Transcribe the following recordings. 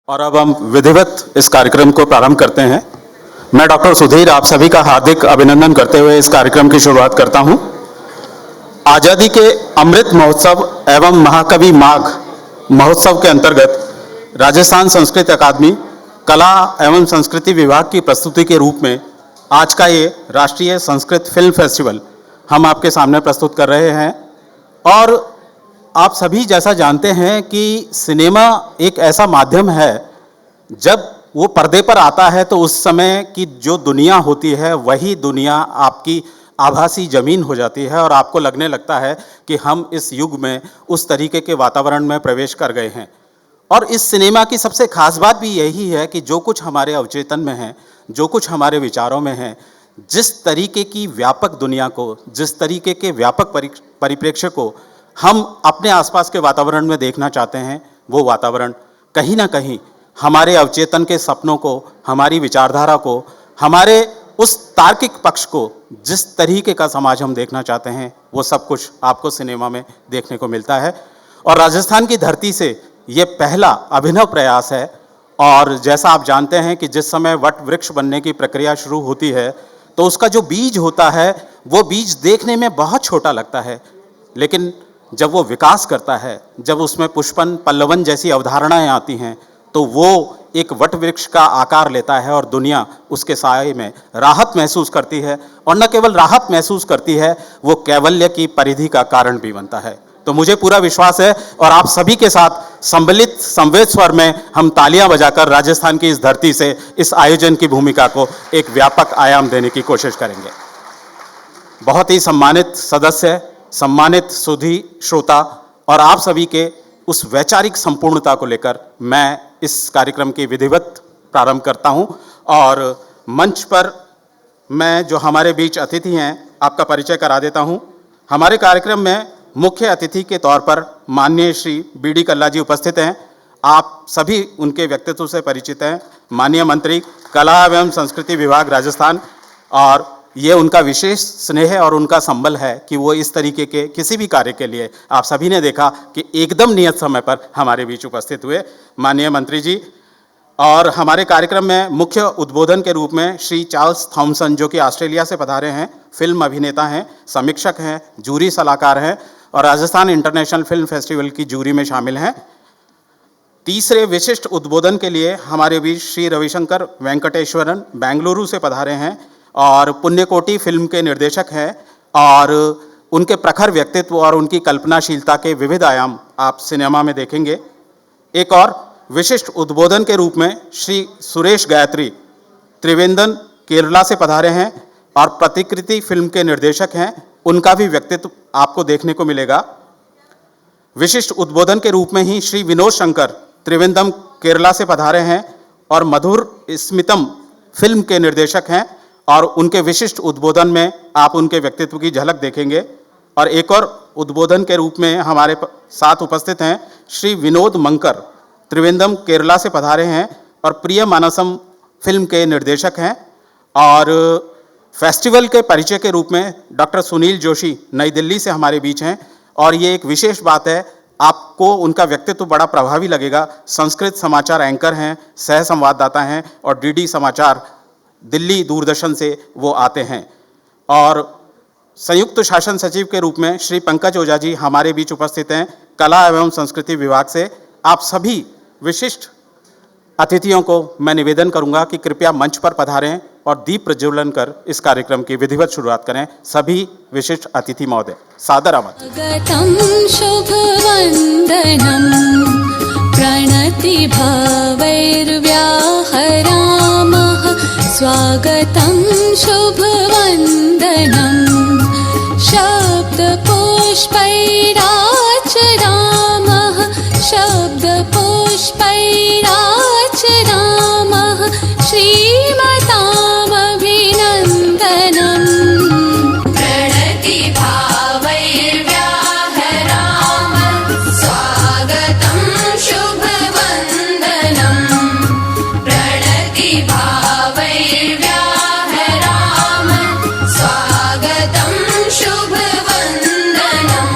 और अब हम विधिवत इस कार्यक्रम को प्रारंभ करते हैं। मैं डॉक्टर सुधीर आप सभी का हार्दिक अभिनंदन करते हुए इस कार्यक्रम की शुरुआत करता हूं। आज़ादी के अमृत महोत्सव एवं महाकवि माघ महोत्सव के अंतर्गत राजस्थान संस्कृत अकादमी कला एवं संस्कृति विभाग की प्रस्तुति के रूप में आज का ये राष्ट्रीय संस्कृत फिल्म फेस्टिवल हम आपके सामने प्रस्तुत कर रहे हैं। और आप सभी जैसा जानते हैं कि सिनेमा एक ऐसा माध्यम है, जब वो पर्दे पर आता है तो उस समय की जो दुनिया होती है वही दुनिया आपकी आभासी ज़मीन हो जाती है और आपको लगने लगता है कि हम इस युग में उस तरीके के वातावरण में प्रवेश कर गए हैं। और इस सिनेमा की सबसे खास बात भी यही है कि जो कुछ हमारे अवचेतन में है, जो कुछ हमारे विचारों में है, जिस तरीके की व्यापक दुनिया को, जिस तरीके के व्यापक परिप्रेक्ष्य को हम अपने आसपास के वातावरण में देखना चाहते हैं, वो वातावरण कहीं ना कहीं हमारे अवचेतन के सपनों को, हमारी विचारधारा को, हमारे उस तार्किक पक्ष को, जिस तरीके का समाज हम देखना चाहते हैं, वो सब कुछ आपको सिनेमा में देखने को मिलता है। और राजस्थान की धरती से ये पहला अभिनव प्रयास है। और जैसा आप जानते हैं कि जिस समय वट वृक्ष बनने की प्रक्रिया शुरू होती है तो उसका जो बीज होता है वो बीज देखने में बहुत छोटा लगता है, लेकिन जब वो विकास करता है, जब उसमें पुष्पन पल्लवन जैसी अवधारणाएं आती हैं, तो वो एक वट वृक्ष का आकार लेता है और दुनिया उसके साए में राहत महसूस करती है। और न केवल राहत महसूस करती है, वो कैवल्य की परिधि का कारण भी बनता है। तो मुझे पूरा विश्वास है और आप सभी के साथ सम्मिलित संवेद स्वर में हम तालियां बजाकर राजस्थान की इस धरती से इस आयोजन की भूमिका को एक व्यापक आयाम देने की कोशिश करेंगे। बहुत ही सम्मानित सदस्य, सम्मानित सुधी श्रोता और आप सभी के उस वैचारिक संपूर्णता को लेकर मैं इस कार्यक्रम की विधिवत प्रारंभ करता हूं। और मंच पर मैं जो हमारे बीच अतिथि हैं, आपका परिचय करा देता हूं। हमारे कार्यक्रम में मुख्य अतिथि के तौर पर माननीय श्री बी.डी. कल्ला जी उपस्थित हैं। आप सभी उनके व्यक्तित्व से परिचित हैं। माननीय मंत्री कला एवं संस्कृति विभाग राजस्थान, और ये उनका विशेष स्नेह और उनका संबल है कि वो इस तरीके के किसी भी कार्य के लिए, आप सभी ने देखा कि एकदम नियत समय पर हमारे बीच उपस्थित हुए माननीय मंत्री जी। और हमारे कार्यक्रम में मुख्य उद्बोधन के रूप में श्री चार्ल्स थॉमसन, जो कि ऑस्ट्रेलिया से पधारे हैं, फिल्म अभिनेता हैं, समीक्षक हैं, जूरी सलाहकार हैं और राजस्थान इंटरनेशनल फिल्म फेस्टिवल की जूरी में शामिल हैं। तीसरे विशिष्ट उद्बोधन के लिए हमारे बीच श्री रविशंकर वेंकटेश्वरन बेंगलुरु से पधारे हैं और पुण्यकोटि फिल्म के निर्देशक हैं। और उनके प्रखर व्यक्तित्व और उनकी कल्पनाशीलता के विविध आयाम आप सिनेमा में देखेंगे। एक और विशिष्ट उद्बोधन के रूप में श्री सुरेश गायत्री त्रिवेंद्रन केरला से पधारे हैं और प्रतिकृति फिल्म के निर्देशक हैं। उनका भी व्यक्तित्व आपको देखने को मिलेगा। विशिष्ट उद्बोधन के रूप में ही श्री विनोद शंकर त्रिवेंद्रम केरला से पधारे हैं और मधुर स्मितम फिल्म के निर्देशक हैं और उनके विशिष्ट उद्बोधन में आप उनके व्यक्तित्व की झलक देखेंगे। और एक और उद्बोधन के रूप में हमारे साथ उपस्थित हैं श्री विनोद मंकर त्रिवेंद्रम केरला से पधारे हैं और प्रिय मानसम फिल्म के निर्देशक हैं। और फेस्टिवल के परिचय के रूप में डॉक्टर सुनील जोशी नई दिल्ली से हमारे बीच हैं। और ये एक विशेष बात है, आपको उनका व्यक्तित्व बड़ा प्रभावी लगेगा। संस्कृत समाचार एंकर हैं, सह संवाददाता हैं और डीडी समाचार दिल्ली दूरदर्शन से वो आते हैं। और संयुक्त शासन सचिव के रूप में श्री पंकज ओझा जी हमारे बीच उपस्थित हैं, कला एवं संस्कृति विभाग से। आप सभी विशिष्ट अतिथियों को मैं निवेदन करूंगा कि कृपया मंच पर पधारें और दीप प्रज्वलन कर इस कार्यक्रम की विधिवत शुरुआत करें। सभी विशिष्ट अतिथि महोदय, सादर आमंत्रण। शुभ वंदनम प्रणति भवैर्व्याहरामः स्वागतं शुभ वंदनम शब्द पुष्पैराचरामः शब्द पुष्पैराचरामः श्रीमतामभिनन्दनम् प्रणति भावैर्व्याहरामः स्वागतं शुभ वन्दनम् प्रणति भावैर्व्याहरामः स्वागतं शुभ वन्दनम्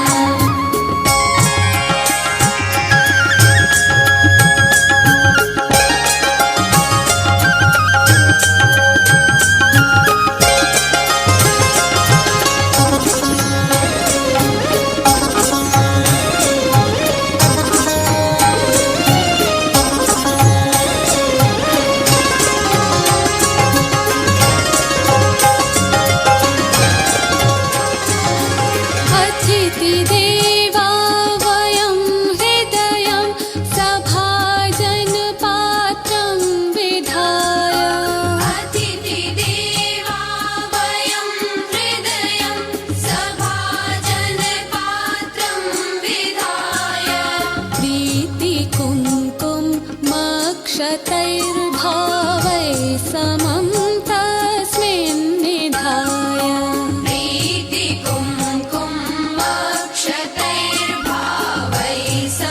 सर्वतैर्भावैः समं तस्मिन् निधाय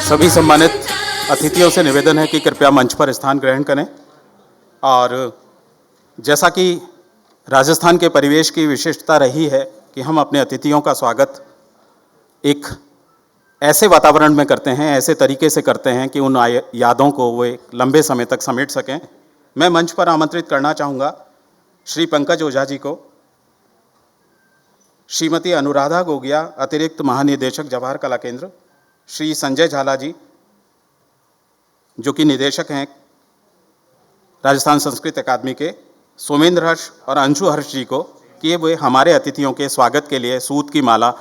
सभी सम्मानित अतिथियों से निवेदन है कि कृपया मंच पर स्थान ग्रहण करें। और जैसा कि राजस्थान के परिवेश की विशेषता रही है कि हम अपने अतिथियों का स्वागत एक ऐसे वातावरण में करते हैं, ऐसे तरीके से करते हैं कि उन यादों को वो एक लंबे समय तक समेट सकें। मैं मंच पर आमंत्रित करना चाहूँगा श्री पंकज ओझा जी को, श्रीमती अनुराधा गोगिया, अतिरिक्त महानिदेशक जवाहर कला केंद्र, श्री संजय झाला जी जो कि निदेशक हैं राजस्थान संस्कृत अकादमी के, सोमेंद्र हर्ष और अंशु हर्ष जी को कि वे हमारे अतिथियों के स्वागत के लिए सूत की माला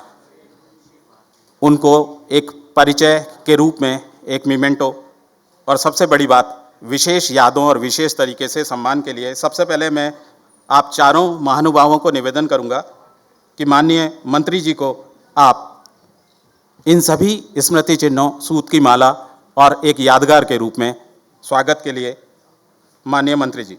उनको एक परिचय के रूप में, एक मिमेंटो और सबसे बड़ी बात विशेष यादों और विशेष तरीके से सम्मान के लिए सबसे पहले मैं आप चारों महानुभावों को निवेदन करूंगा कि माननीय मंत्री जी को आप इन सभी स्मृति चिन्हों, सूत की माला और एक यादगार के रूप में स्वागत के लिए माननीय मंत्री जी।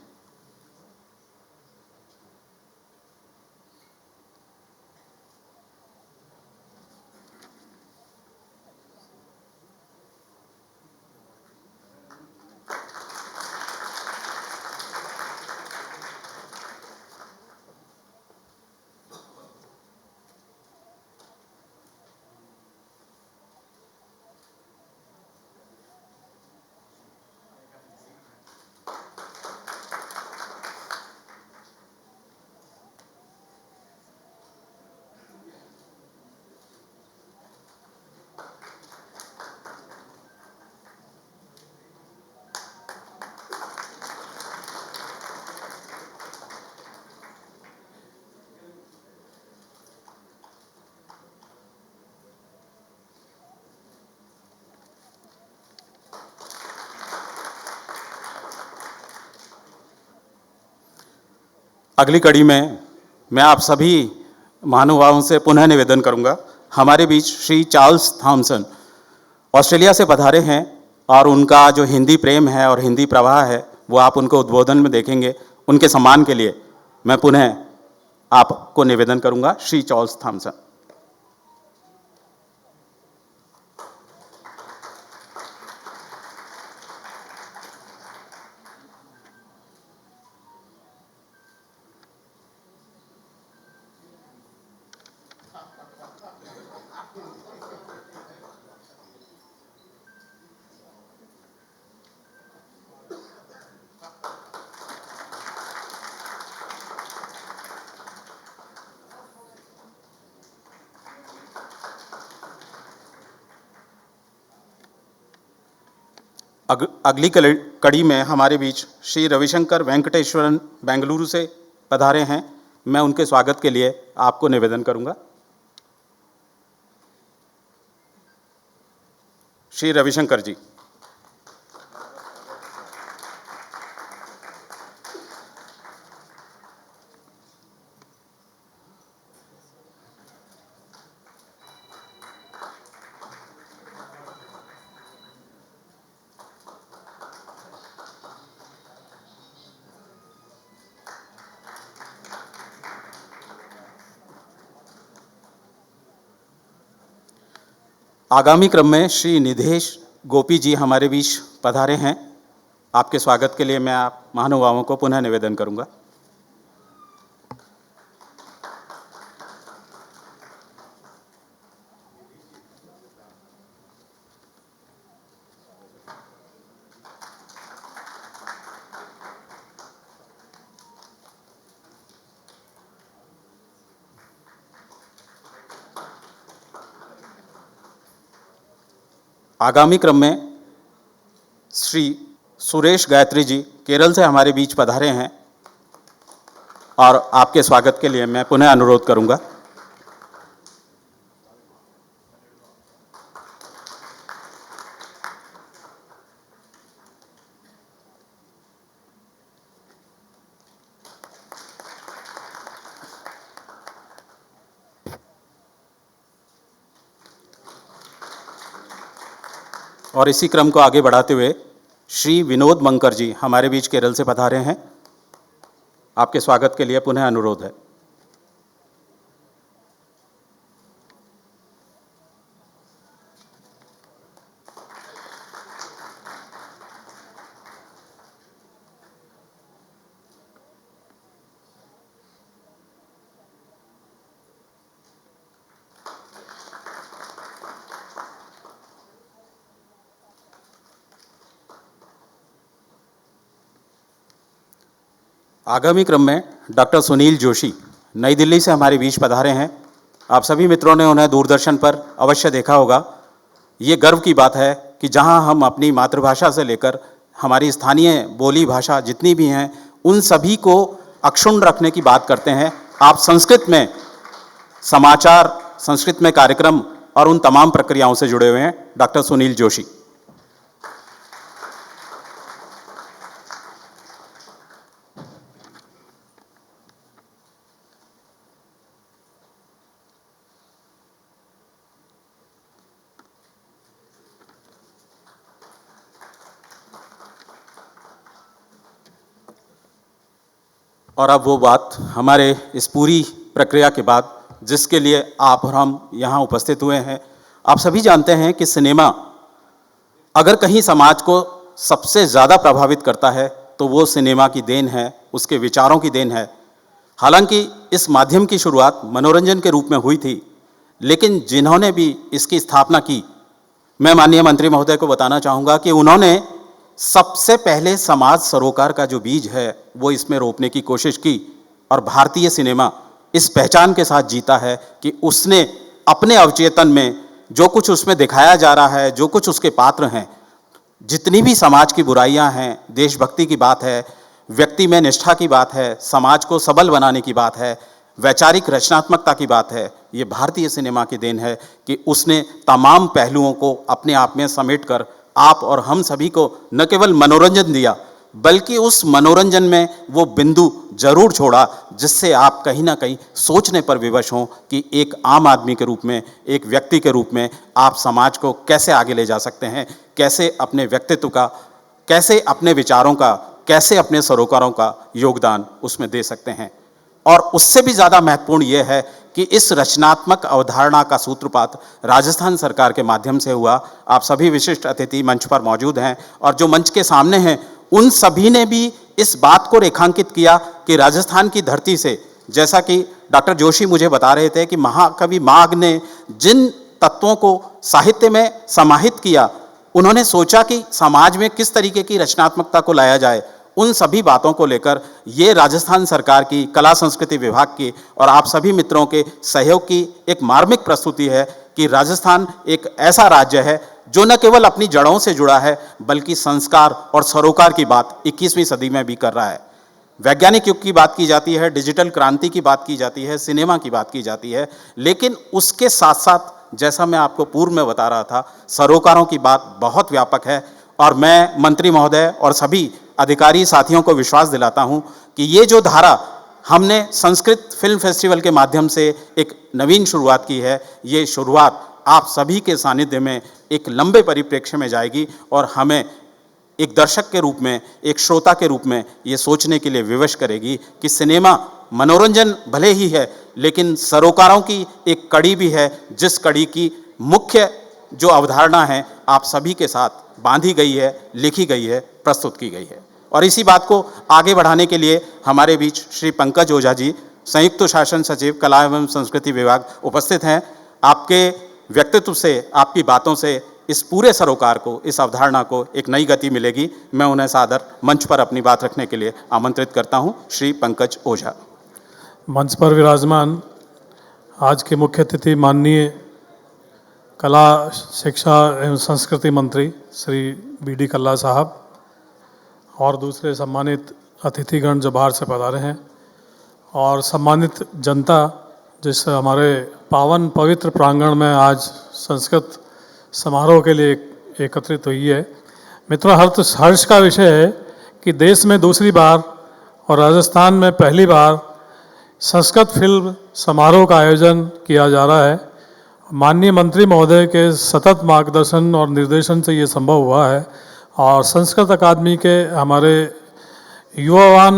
अगली कड़ी में मैं आप सभी महानुभावों से पुनः निवेदन करूंगा। हमारे बीच श्री चार्ल्स थॉमसन ऑस्ट्रेलिया से पधारे हैं और उनका जो हिंदी प्रेम है और हिंदी प्रवाह है वो आप उनको उद्बोधन में देखेंगे। उनके सम्मान के लिए मैं पुनः आपको निवेदन करूंगा, श्री चार्ल्स थॉमसन। अगली कड़ी में हमारे बीच श्री रविशंकर वेंकटेश्वरन बेंगलुरु से पधारे हैं। मैं उनके स्वागत के लिए आपको निवेदन करूंगा। श्री रविशंकर जी। आगामी क्रम में श्री निधेश गोपी जी हमारे बीच पधारे हैं। आपके स्वागत के लिए मैं आप महानुभावों को पुनः निवेदन करूंगा। आगामी क्रम में श्री सुरेश गायत्री जी केरल से हमारे बीच पधारे हैं और आपके स्वागत के लिए मैं पुनः अनुरोध करूंगा। और इसी क्रम को आगे बढ़ाते हुए श्री विनोद मंकर जी हमारे बीच केरल से पधारे हैं। आपके स्वागत के लिए पुनः अनुरोध है। आगामी क्रम में डॉक्टर सुनील जोशी नई दिल्ली से हमारे बीच पधारे हैं। आप सभी मित्रों ने उन्हें दूरदर्शन पर अवश्य देखा होगा। ये गर्व की बात है कि जहां हम अपनी मातृभाषा से लेकर हमारी स्थानीय बोली भाषा जितनी भी हैं उन सभी को अक्षुण्ण रखने की बात करते हैं। आप संस्कृत में समाचार, संस्कृत में कार्यक्रम और उन तमाम प्रक्रियाओं से जुड़े हुए हैं। डॉक्टर सुनील जोशी। और अब वो बात हमारे इस पूरी प्रक्रिया के बाद जिसके लिए आप और हम यहाँ उपस्थित हुए हैं। आप सभी जानते हैं कि सिनेमा अगर कहीं समाज को सबसे ज़्यादा प्रभावित करता है तो वो सिनेमा की देन है, उसके विचारों की देन है। हालांकि इस माध्यम की शुरुआत मनोरंजन के रूप में हुई थी, लेकिन जिन्होंने भी इसकी स्थापना की, मैं माननीय मंत्री महोदय को बताना चाहूँगा कि उन्होंने सबसे पहले समाज सरोकार का जो बीज है वो इसमें रोपने की कोशिश की। और भारतीय सिनेमा इस पहचान के साथ जीता है कि उसने अपने अवचेतन में जो कुछ उसमें दिखाया जा रहा है, जो कुछ उसके पात्र हैं, जितनी भी समाज की बुराइयां हैं, देशभक्ति की बात है, व्यक्ति में निष्ठा की बात है, समाज को सबल बनाने की बात है, वैचारिक रचनात्मकता की बात है, ये भारतीय सिनेमा की देन है कि उसने तमाम पहलुओं को अपने आप में समेटकर आप और हम सभी को न केवल मनोरंजन दिया, बल्कि उस मनोरंजन में वो बिंदु जरूर छोड़ा जिससे आप कहीं ना कहीं सोचने पर विवश हों कि एक आम आदमी के रूप में, एक व्यक्ति के रूप में आप समाज को कैसे आगे ले जा सकते हैं, कैसे अपने व्यक्तित्व का, कैसे अपने विचारों का, कैसे अपने सरोकारों का योगदान उसमें दे सकते हैं। और उससे भी ज़्यादा महत्वपूर्ण ये है कि इस रचनात्मक अवधारणा का सूत्रपात राजस्थान सरकार के माध्यम से हुआ। आप सभी विशिष्ट अतिथि मंच पर मौजूद हैं और जो मंच के सामने हैं उन सभी ने भी इस बात को रेखांकित किया कि राजस्थान की धरती से, जैसा कि डॉक्टर जोशी मुझे बता रहे थे कि महाकवि माघ ने जिन तत्वों को साहित्य में समाहित किया, उन्होंने सोचा कि समाज में किस तरीके की रचनात्मकता को लाया जाए। उन सभी बातों को लेकर ये राजस्थान सरकार की कला संस्कृति विभाग की और आप सभी मित्रों के सहयोग की एक मार्मिक प्रस्तुति है कि राजस्थान एक ऐसा राज्य है जो न केवल अपनी जड़ों से जुड़ा है बल्कि संस्कार और सरोकार की बात 21वीं सदी में भी कर रहा है। वैज्ञानिक युग की बात की जाती है, डिजिटल क्रांति की बात की जाती है, सिनेमा की बात की जाती है, लेकिन उसके साथ साथ जैसा मैं आपको पूर्व में बता रहा था, सरोकारों की बात बहुत व्यापक है। और मैं मंत्री महोदय और सभी अधिकारी साथियों को विश्वास दिलाता हूं कि ये जो धारा हमने संस्कृत फिल्म फेस्टिवल के माध्यम से एक नवीन शुरुआत की है, ये शुरुआत आप सभी के सानिध्य में एक लंबे परिप्रेक्ष्य में जाएगी और हमें एक दर्शक के रूप में, एक श्रोता के रूप में ये सोचने के लिए विवश करेगी कि सिनेमा मनोरंजन भले ही है, लेकिन सरोकारों की एक कड़ी भी है, जिस कड़ी की मुख्य जो अवधारणा है आप सभी के साथ बांधी गई है, लिखी गई है, प्रस्तुत की गई है। और इसी बात को आगे बढ़ाने के लिए हमारे बीच श्री पंकज ओझा जी, संयुक्त शासन सचिव कला एवं संस्कृति विभाग उपस्थित हैं। आपके व्यक्तित्व से, आपकी बातों से इस पूरे सरोकार को, इस अवधारणा को एक नई गति मिलेगी। मैं उन्हें सादर मंच पर अपनी बात रखने के लिए आमंत्रित करता हूं। श्री पंकज ओझा। मंच पर विराजमान आज के मुख्य अतिथि माननीय कला, शिक्षा एवं संस्कृति मंत्री श्री बी.डी. कल्ला साहब और दूसरे सम्मानित अतिथिगण जो बाहर से पधारे हैं और सम्मानित जनता जिस हमारे पावन पवित्र प्रांगण में आज संस्कृत समारोह के लिए एकत्रित हुई है। मित्रों, हर्ष का विषय है कि देश में दूसरी बार और राजस्थान में पहली बार संस्कृत फिल्म समारोह का आयोजन किया जा रहा है। माननीय मंत्री महोदय के सतत मार्गदर्शन और निर्देशन से ये संभव हुआ है और संस्कृत अकादमी के हमारे युवावान,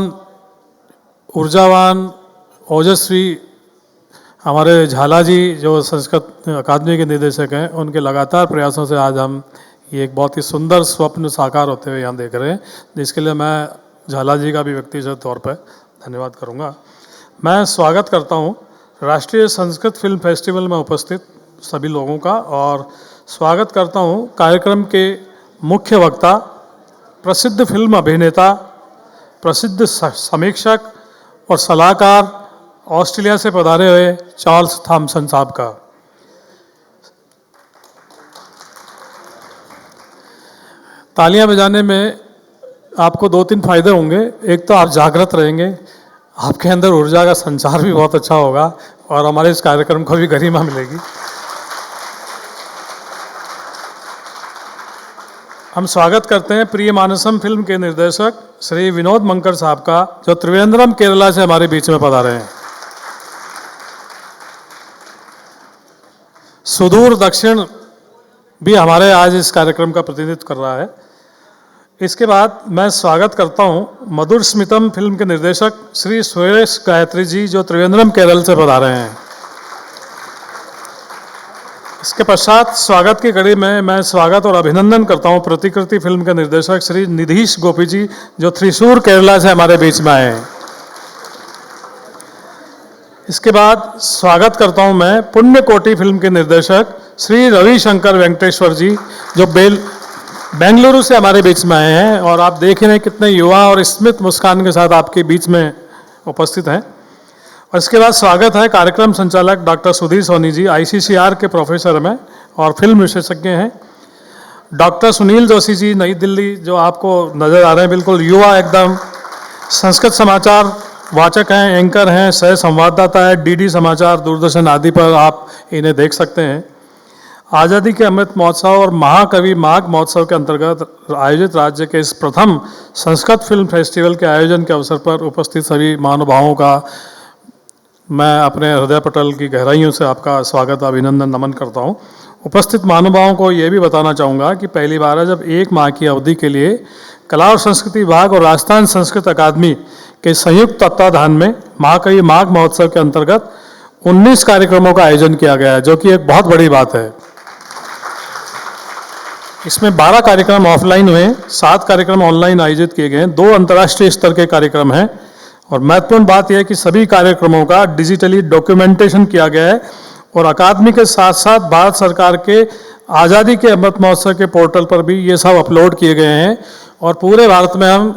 ऊर्जावान, ओजस्वी हमारे झाला जी जो संस्कृत अकादमी के निदेशक हैं, उनके लगातार प्रयासों से आज हम ये एक बहुत ही सुंदर स्वप्न साकार होते हुए यहाँ देख रहे हैं, जिसके लिए मैं झाला जी का भी व्यक्तिगत तौर पर धन्यवाद करूँगा। मैं स्वागत करता हूँ राष्ट्रीय संस्कृत फिल्म फेस्टिवल में उपस्थित सभी लोगों का, और स्वागत करता हूँ कार्यक्रम के मुख्य वक्ता, प्रसिद्ध फिल्म अभिनेता, प्रसिद्ध समीक्षक और सलाहकार, ऑस्ट्रेलिया से पधारे हुए चार्ल्स थॉमसन साहब का। तालियां बजाने में आपको 2-3 फायदे होंगे। एक तो आप जागृत रहेंगे, आपके अंदर ऊर्जा का संचार भी बहुत अच्छा होगा और हमारे इस कार्यक्रम को भी गरिमा मिलेगी। हम स्वागत करते हैं प्रिय मानसम फिल्म के निर्देशक श्री विनोद मंकर साहब का, जो त्रिवेंद्रम केरला से हमारे बीच में पधारे हैं। सुदूर दक्षिण भी हमारे आज इस कार्यक्रम का प्रतिनिधित्व कर रहा है। इसके बाद मैं स्वागत करता हूं मधुर स्मितम फिल्म के निर्देशक श्री सुरेश गायत्री जी, जो त्रिवेंद्रम केरल से पधारे हैं। इसके पश्चात स्वागत की कड़ी में मैं स्वागत और अभिनंदन करता हूं प्रतिकृति फिल्म के निर्देशक श्री निधीश गोपी जी, जो त्रिशूर केरला से हमारे बीच में आए हैं। इसके बाद स्वागत करता हूं मैं पुण्यकोटि फिल्म के निर्देशक श्री रविशंकर वेंकटेश्वर जी, जो बेंगलुरु से हमारे बीच में आए हैं, और आप देख रहे हैं कितने युवा और स्मित मुस्कान के साथ आपके बीच में उपस्थित हैं। और इसके बाद स्वागत है कार्यक्रम संचालक डॉक्टर सुधीर सोनी जी, ICCR के प्रोफेसर में और फिल्म विशेषज्ञ हैं। डॉक्टर सुनील जोशी जी, नई दिल्ली, जो आपको नजर आ रहे हैं, बिल्कुल युवा एकदम, संस्कृत समाचार वाचक हैं, एंकर हैं, सह संवाददाता है, DD समाचार, दूरदर्शन आदि पर आप इन्हें देख सकते हैं। आज़ादी के अमृत महोत्सव और महाकवि माघ महोत्सव के अंतर्गत आयोजित राज्य के इस प्रथम संस्कृत फिल्म फेस्टिवल के आयोजन के अवसर पर उपस्थित सभी महानुभावों का मैं अपने हृदय पटल की गहराइयों से आपका स्वागत, अभिनंदन, नमन करता हूं। उपस्थित महानुभावों को ये भी बताना चाहूँगा कि पहली बार है जब 1 माह की अवधि के लिए कला और संस्कृति विभाग और राजस्थान संस्कृत अकादमी के संयुक्त तत्वाधान में महाकवि माघ महोत्सव के अंतर्गत 19 कार्यक्रमों का आयोजन किया गया है, जो कि एक बहुत बड़ी बात है। इसमें 12 कार्यक्रम ऑफलाइन हुए, 7 कार्यक्रम ऑनलाइन आयोजित किए गए हैं, 2 अंतर्राष्ट्रीय स्तर के कार्यक्रम हैं, और महत्वपूर्ण बात यह है कि सभी कार्यक्रमों का डिजिटली डॉक्यूमेंटेशन किया गया है और अकादमी के साथ साथ भारत सरकार के आज़ादी के अमृत महोत्सव के पोर्टल पर भी ये सब अपलोड किए गए हैं। और पूरे भारत में हम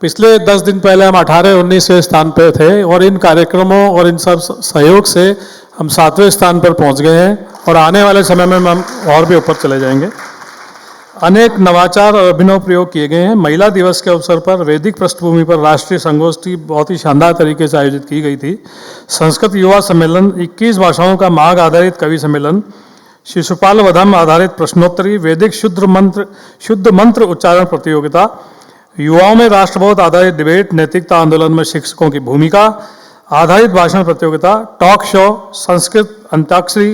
पिछले 10 दिन पहले हम 18-19वें स्थान पर थे, और इन कार्यक्रमों और इन सब सहयोग से हम 7वें स्थान पर पहुंच गए हैं, और आने वाले समय में हम और भी ऊपर चले जाएंगे। अनेक नवाचार और अभिनव प्रयोग किए गए हैं। महिला दिवस के अवसर पर वैदिक पृष्ठभूमि पर राष्ट्रीय संगोष्ठी बहुत ही शानदार तरीके से आयोजित की गई थी। संस्कृत युवा सम्मेलन, 21 भाषाओं का माघ आधारित कवि सम्मेलन, शिशुपाल वधम आधारित प्रश्नोत्तरी, वैदिक शुद्ध मंत्र उच्चारण प्रतियोगिता, युवाओं में राष्ट्रबोध आधारित डिबेट, नैतिकता आंदोलन में शिक्षकों की भूमिका आधारित भाषण प्रतियोगिता, टॉक शो, संस्कृत अंताक्षरी,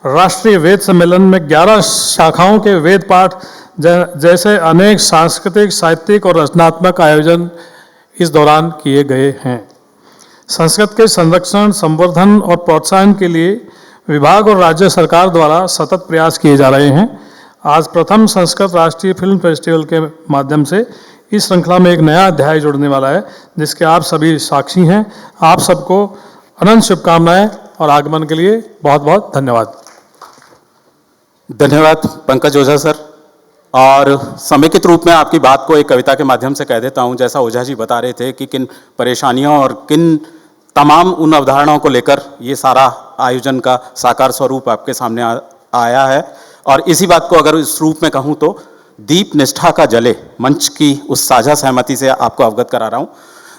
राष्ट्रीय वेद सम्मेलन में 11 शाखाओं के वेद पाठ जैसे अनेक सांस्कृतिक, साहित्यिक और रचनात्मक आयोजन इस दौरान किए गए हैं। संस्कृत के संरक्षण, संवर्धन और प्रोत्साहन के लिए विभाग और राज्य सरकार द्वारा सतत प्रयास किए जा रहे हैं। आज प्रथम संस्कृत राष्ट्रीय फिल्म फेस्टिवल के माध्यम से इस श्रृंखला में एक नया अध्याय जुड़ने वाला है, जिसके आप सभी साक्षी हैं। आप सबको अनंत शुभकामनाएं और आगमन के लिए बहुत बहुत धन्यवाद। धन्यवाद पंकज ओझा सर। और समेकित रूप में आपकी बात को एक कविता के माध्यम से कह देता हूं। जैसा ओझा जी बता रहे थे कि किन परेशानियों और किन तमाम उन अवधारणाओं को लेकर ये सारा आयोजन का साकार स्वरूप आपके सामने आया है, और इसी बात को अगर इस रूप में कहूं तो दीप निष्ठा का जले, मंच की उस साझा सहमति से आपको अवगत करा रहा हूं।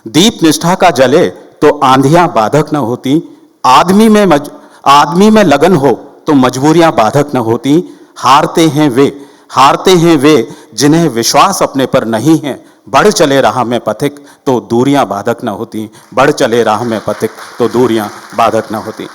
दीप निष्ठा का जले तो आंधियां बाधक न होती, आदमी में लगन हो तो मजबूरियां बाधक न होती। हारते हैं वे जिन्हें विश्वास अपने पर नहीं है, बढ़ चले राह में पथिक तो दूरियां बाधक न होती, बढ़ चले राह में पथिक तो दूरियां बाधक न होती।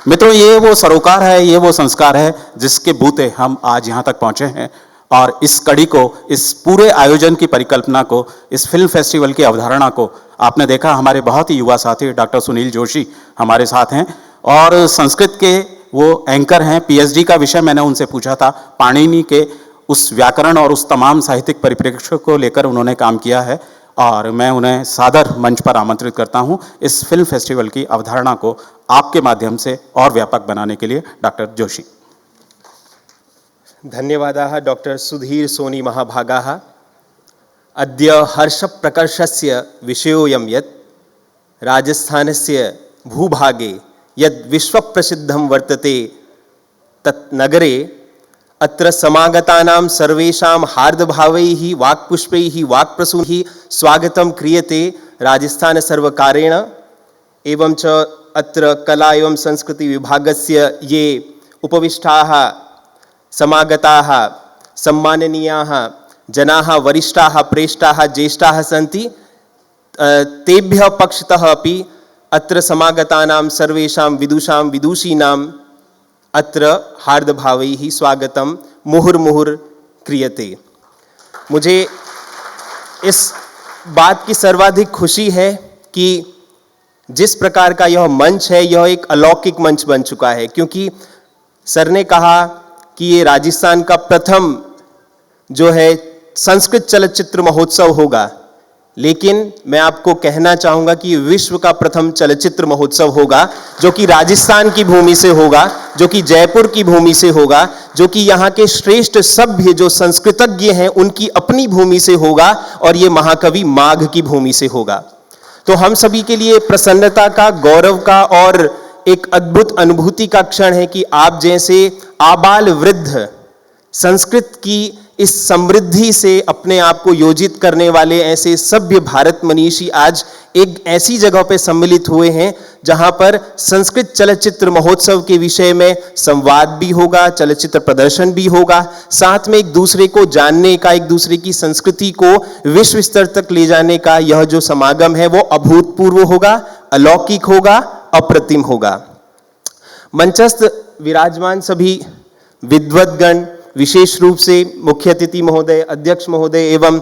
मित्रों, ये वो सरोकार है, ये वो संस्कार है जिसके बूते हम आज यहाँ तक पहुँचे हैं, और इस कड़ी को, इस पूरे आयोजन की परिकल्पना को, इस फिल्म फेस्टिवल की अवधारणा को आपने देखा। हमारे बहुत ही युवा साथी डॉक्टर सुनील जोशी हमारे साथ हैं और संस्कृत के वो एंकर हैं। पीएचडी का विषय मैंने उनसे पूछा था, पाणिनि के उस व्याकरण और उस तमाम साहित्यिक परिप्रेक्ष्य को लेकर उन्होंने काम किया है और मैं उन्हें सादर मंच पर आमंत्रित करता हूं इस फिल्म फेस्टिवल की अवधारणा को आपके माध्यम से और व्यापक बनाने के लिए। डॉक्टर जोशी। धन्यवादाः डॉक्टर सुधीर सोनी महाभागाः। अद्य हर्षप्रकर्षस्य विषयोऽयं यत् राजस्थानस्य भूभागे यद् विश्वप्रसिद्धं वर्तते तत् नगरे अत्र समागतानां सर्वेषां हार्दभावैः वाक्पुष्पैः वाक्प्रसूनैः स्वागतं क्रियते राजस्थान सर्वकारेण। एवं च अत्र कला एवं संस्कृति विभागस्य ये उपविष्टाः समागताः सम्माननीयाः जनाः, वरिष्ठाः, प्रेष्ठाः, ज्येष्ठाः सन्ति, तेभ्यः पक्षतः अपि अत्र समागतानां सर्वेषां विदुषां विदुषीणाम् अत्र हार्दभावैः स्वागतं मुहुर्मुहुर् क्रियते। मुझे इस बात की सर्वाधिक खुशी है कि जिस प्रकार का यह मंच है यह एक अलौकिक मंच बन चुका है, क्योंकि सर ने कहा कि ये राजस्थान का प्रथम जो है संस्कृत चलचित्र महोत्सव होगा, लेकिन मैं आपको कहना चाहूँगा कि विश्व का प्रथम चलचित्र महोत्सव होगा जो कि राजस्थान की भूमि से होगा, जो कि जयपुर की भूमि से होगा, जो कि यहाँ के श्रेष्ठ सभ्य जो संस्कृतज्ञ हैं उनकी अपनी भूमि से होगा और ये महाकवि माघ की भूमि से होगा। तो हम सभी के लिए प्रसन्नता का, गौरव का और एक अद्भुत अनुभूति का क्षण है कि आप जैसे आबाल वृद्ध संस्कृत की इस समृद्धि से अपने आप को योजित करने वाले ऐसे सभ्य भारत मनीषी आज एक ऐसी जगह पर सम्मिलित हुए हैं जहां पर संस्कृत चलचित्र महोत्सव के विषय में संवाद भी होगा, चलचित्र प्रदर्शन भी होगा, साथ में एक दूसरे को जानने का, एक दूसरे की संस्कृति को विश्व स्तर तक ले जाने का यह जो समागम है वो अभूतपूर्व होगा, अलौकिक होगा, अप्रतिम होगा। मंचस्थ विराजमान सभी विद्वद्गण, विशेष रूप से मुख्य अतिथि महोदय, अध्यक्ष महोदय एवं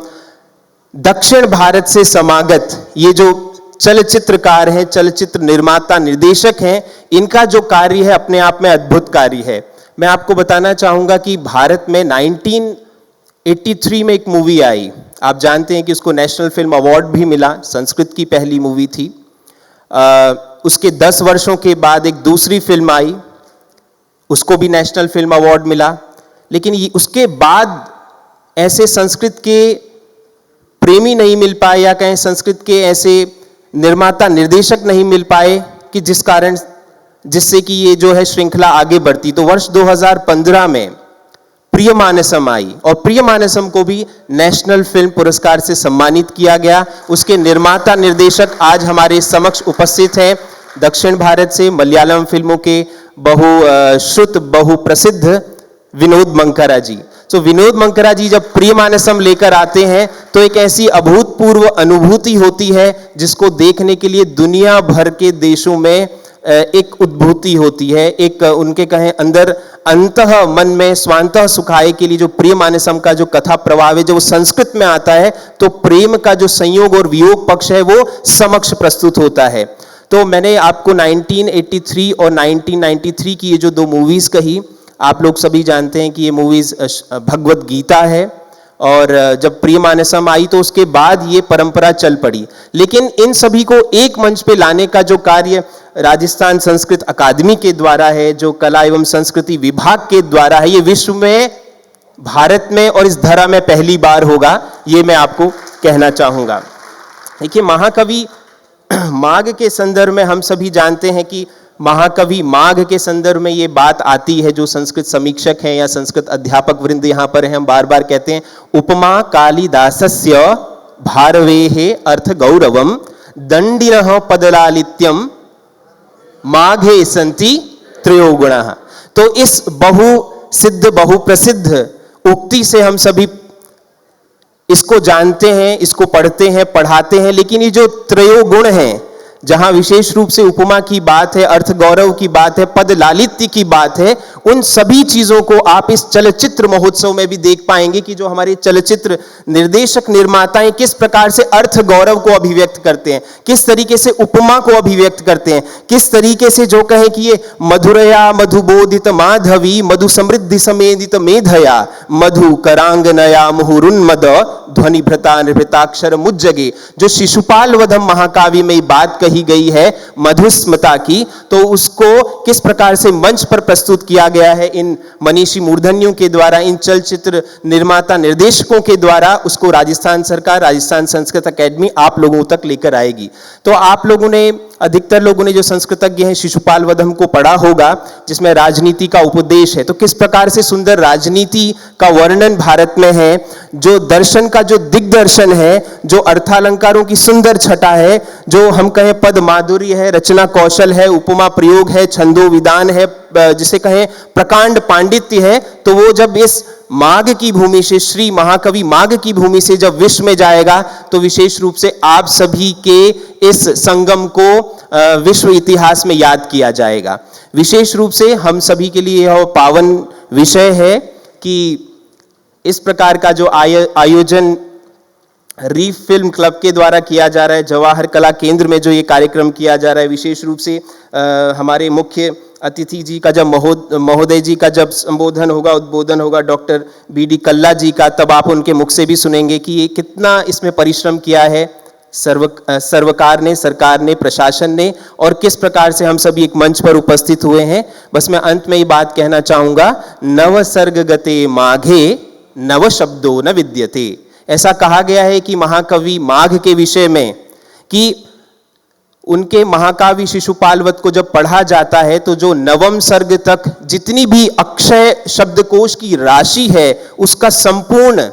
दक्षिण भारत से समागत ये जो चलचित्रकार हैं, चलचित्र निर्माता, निर्देशक हैं, इनका जो कार्य है अपने आप में अद्भुत कार्य है। मैं आपको बताना चाहूँगा कि भारत में 1983 में एक मूवी आई, आप जानते हैं कि उसको नेशनल फिल्म अवार्ड भी मिला, संस्कृत की पहली मूवी थी। उसके 10 वर्षों के बाद एक दूसरी फिल्म आई, उसको भी नेशनल फिल्म अवार्ड मिला। लेकिन उसके बाद ऐसे संस्कृत के प्रेमी नहीं मिल पाए या कहें संस्कृत के ऐसे निर्माता, निर्देशक नहीं मिल पाए कि जिससे कि ये जो है श्रृंखला आगे बढ़ती। तो वर्ष 2015 में प्रियमानसम आई और प्रियमानसम को भी नेशनल फिल्म पुरस्कार से सम्मानित किया गया। उसके निर्माता, निर्देशक आज हमारे समक्ष उपस्थित हैं, दक्षिण भारत से मलयालम फिल्मों के बहुश्रुत, बहुप्रसिद्ध विनोद मंकरा जी। तो विनोद मंकरा जी जब प्रियमानसम लेकर आते हैं तो एक ऐसी अभूतपूर्व अनुभूति होती है जिसको देखने के लिए दुनिया भर के देशों में एक उद्भूति होती है, एक उनके कहें अंदर अंतः मन में स्वांतः सुखाए के लिए जो प्रियमानसम का जो कथा प्रवाह है, जब वो संस्कृत में आता है तो प्रेम का जो संयोग और वियोग पक्ष है वो समक्ष प्रस्तुत होता है। तो मैंने आपको 1983 और 1993 की ये जो 2 मूवीज कही, आप लोग सभी जानते हैं कि ये मूवीज भगवत गीता है और जब प्रियमानसम आई तो उसके बाद ये परंपरा चल पड़ी। लेकिन इन सभी को एक मंच पे लाने का जो कार्य राजस्थान संस्कृत अकादमी के द्वारा है, जो कला एवं संस्कृति विभाग के द्वारा है, ये विश्व में, भारत में और इस धरा में पहली बार होगा, ये मैं आपको कहना चाहूँगा। देखिए, महाकवि माघ के संदर्भ में हम सभी जानते हैं कि महाकवि माघ के संदर्भ में ये बात आती है, जो संस्कृत समीक्षक हैं या संस्कृत अध्यापक वृंद यहाँ पर हैं, हम बार बार कहते हैं, उपमा कालिदासस्य भारवेः अर्थ गौरवम दंडिनः पदलालित्यम माघे संति त्रयो गुणाः। तो इस बहुसिद्ध, बहुप्रसिद्ध उक्ति से हम सभी इसको जानते हैं, इसको पढ़ते हैं, पढ़ाते हैं, लेकिन ये जो त्रयो गुण हैं, जहां विशेष रूप से उपमा की बात है, अर्थ गौरव की बात है, पद लालित्य की बात है, उन सभी चीजों को आप इस चलचित्र महोत्सव में भी देख पाएंगे कि जो हमारे चलचित्र निर्देशक निर्माताएं किस प्रकार से अर्थ गौरव को अभिव्यक्त करते हैं, किस तरीके से उपमा को अभिव्यक्त करते हैं, किस तरीके से जो कहें कि ये मधुरया मधुबोधित माधवी मधु समृद्धि समेदित मेधया मधु करांगनया मुहुरुन्मद ध्वनि भृता नृभृताक्षर मुज्जगे, जो शिशुपाल वधम महाकाव्य में बात कही गई है मधुस्मता की, तो उसको किस प्रकार से मंच पर प्रस्तुत किया गया है इन मनीषी मूर्धन्यों के द्वारा, इन चलचित्र निर्माता निर्देशकों के द्वारा, उसको राजस्थान सरकार, राजस्थान संस्कृत अकेडमी आप लोगों तक लेकर आएगी। तो आप लोगों ने, अधिकतर लोगों ने जो संस्कृतज्ञ हैं शिशुपाल वधम को पढ़ा होगा, जिसमें राजनीति का उपदेश है, तो किस प्रकार से सुंदर राजनीति का वर्णन भारत में है, जो दर्शन का जो दिग्दर्शन है, जो अर्थालंकारों की सुंदर छटा है, जो हम कहें पद माधुर्य है, रचना कौशल है, उपमा प्रयोग है, छंदो विधान है, जिसे कहें प्रकांड पांडित्य है, तो वो जब इस माघ की भूमि से, श्री महाकवि माघ की भूमि से जब विश्व में जाएगा, तो विशेष रूप से आप सभी के इस संगम को विश्व इतिहास में याद किया जाएगा। विशेष रूप से हम सभी के लिए यह पावन विषय है कि इस प्रकार का जो आयोजन रीफ फिल्म क्लब के द्वारा किया जा रहा है, जवाहर कला केंद्र में जो ये कार्यक्रम किया जा रहा है, विशेष रूप से हमारे मुख्य अतिथि जी का जब महोदय जी का जब संबोधन होगा, उद्बोधन होगा डॉक्टर बीडी कल्ला जी का, तब आप उनके मुख से भी सुनेंगे कि ये कितना इसमें परिश्रम किया है सरकार ने, प्रशासन ने, और किस प्रकार से हम सभी एक मंच पर उपस्थित हुए हैं। बस मैं अंत में ये बात कहना चाहूंगा, नव सर्ग गते माघे नव शब्दो न विद्यते। ऐसा कहा गया है कि महाकवि माघ के विषय में कि उनके महाकाव्य शिशुपालवध को जब पढ़ा जाता है तो जो नवम सर्ग तक जितनी भी अक्षय शब्दकोश की राशि है, उसका संपूर्ण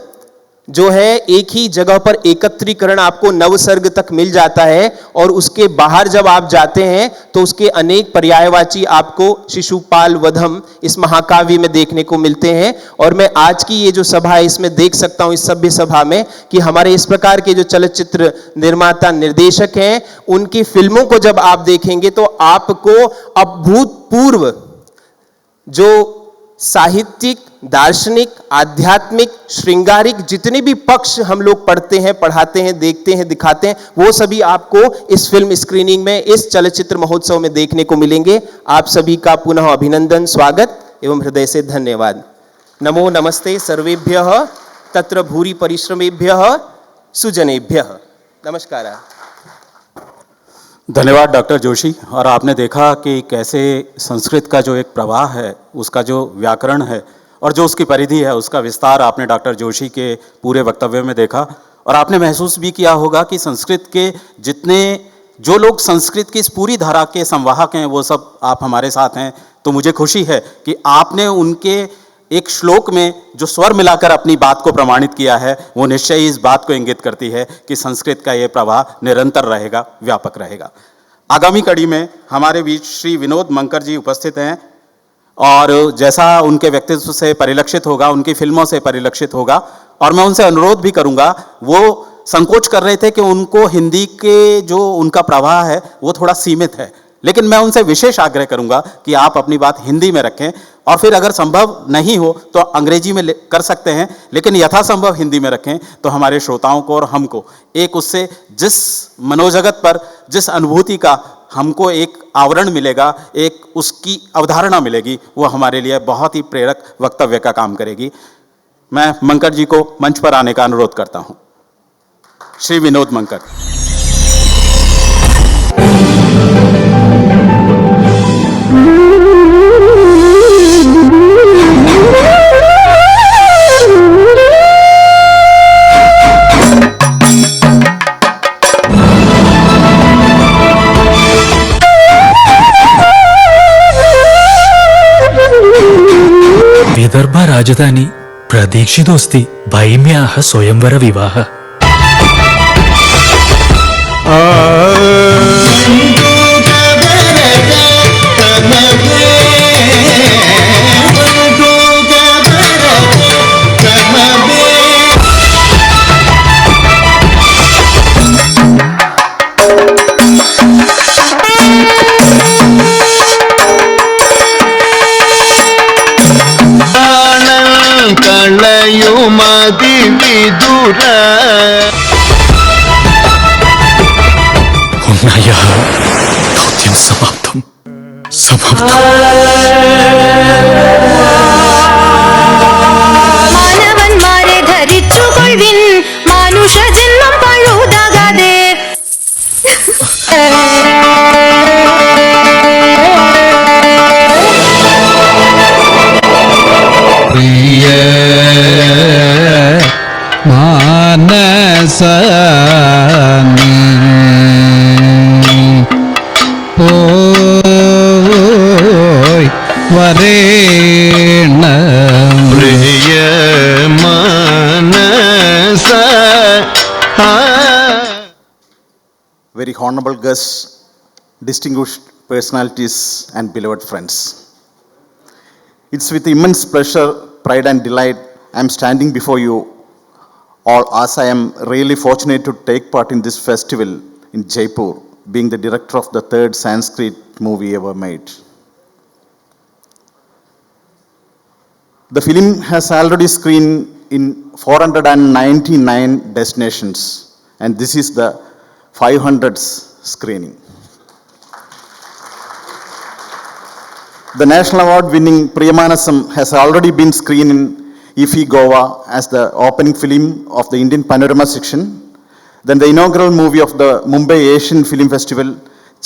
जो है एक ही जगह पर एकत्रीकरण आपको नव सर्ग तक मिल जाता है, और उसके बाहर जब आप जाते हैं तो उसके अनेक पर्यायवाची आपको शिशुपाल वधम इस महाकाव्य में देखने को मिलते हैं। और मैं आज की ये जो सभा है इसमें देख सकता हूं, इस सभ्य सभा में, कि हमारे इस प्रकार के जो चलचित्र निर्माता निर्देशक हैं, उनकी फिल्मों को जब आप देखेंगे तो आपको अभूतपूर्व जो साहित्यिक, दार्शनिक, आध्यात्मिक, श्रृंगारिक जितने भी पक्ष हम लोग पढ़ते हैं, पढ़ाते हैं, देखते हैं, दिखाते हैं, वो सभी आपको इस फिल्म स्क्रीनिंग में, इस चलचित्र महोत्सव में देखने को मिलेंगे। आप सभी का पुनः अभिनंदन, स्वागत एवं हृदय से धन्यवाद। नमो नमस्ते सर्वेभ्यः तत्र भूरि परिश्रमेभ्यः सुजनेभ्यः। नमस्कार। धन्यवाद डॉक्टर जोशी। और आपने देखा कि कैसे संस्कृत का जो एक प्रवाह है, उसका जो व्याकरण है और जो उसकी परिधि है, उसका विस्तार आपने डॉक्टर जोशी के पूरे वक्तव्य में देखा। और आपने महसूस भी किया होगा कि संस्कृत के जितने जो लोग संस्कृत की इस पूरी धारा के संवाहक हैं, वो सब आप हमारे साथ हैं। तो मुझे खुशी है कि आपने उनके एक श्लोक में जो स्वर मिलाकर अपनी बात को प्रमाणित किया है, वो निश्चय ही इस बात को इंगित करती है कि संस्कृत का ये प्रवाह निरंतर रहेगा, व्यापक रहेगा। आगामी कड़ी में हमारे बीच श्री विनोद मंकर जी उपस्थित हैं, और जैसा उनके व्यक्तित्व से परिलक्षित होगा, उनकी फिल्मों से परिलक्षित होगा, और मैं उनसे अनुरोध भी करूंगा, वो संकोच कर रहे थे कि उनको हिंदी के जो उनका प्रवाह है वो थोड़ा सीमित है, लेकिन मैं उनसे विशेष आग्रह करूंगा कि आप अपनी बात हिंदी में रखें, और फिर अगर संभव नहीं हो तो अंग्रेजी में कर सकते हैं, लेकिन यथासंभव हिंदी में रखें, तो हमारे श्रोताओं को और हमको एक उससे जिस मनोजगत पर, जिस अनुभूति का हमको एक आवरण मिलेगा, एक उसकी अवधारणा मिलेगी, वो हमारे लिए बहुत ही प्रेरक वक्तव्य का काम करेगी। मैं मंकर जी को मंच पर आने का अनुरोध करता हूं। श्री विनोद मंकर। विदर्भ राजधानी प्रतीक्षितोऽस्ति भैम्याः स्वयंवर विवाह। विदुर उन्नय दौत्यं समाप्तं മാനവന്മാരെ ധരിച്ചുകൊള്ളിൻ മാനുഷ ജന്മം പഴുതാകാതെ प्रिय मानस पोय वरेण प्रिय मानस Very honorable guests, distinguished personalities, and beloved friends. It's with immense pleasure, pride, and delight I am standing before you all, as I am really fortunate to take part in this festival in Jaipur, being the director of the third Sanskrit movie ever made. The film has already screened in 499 destinations, and this is the 500th screening. The National Award winning Priyamanasam has already been screened in IFFI Goa as the opening film of the Indian Panorama section, then the inaugural movie of the Mumbai Asian Film Festival,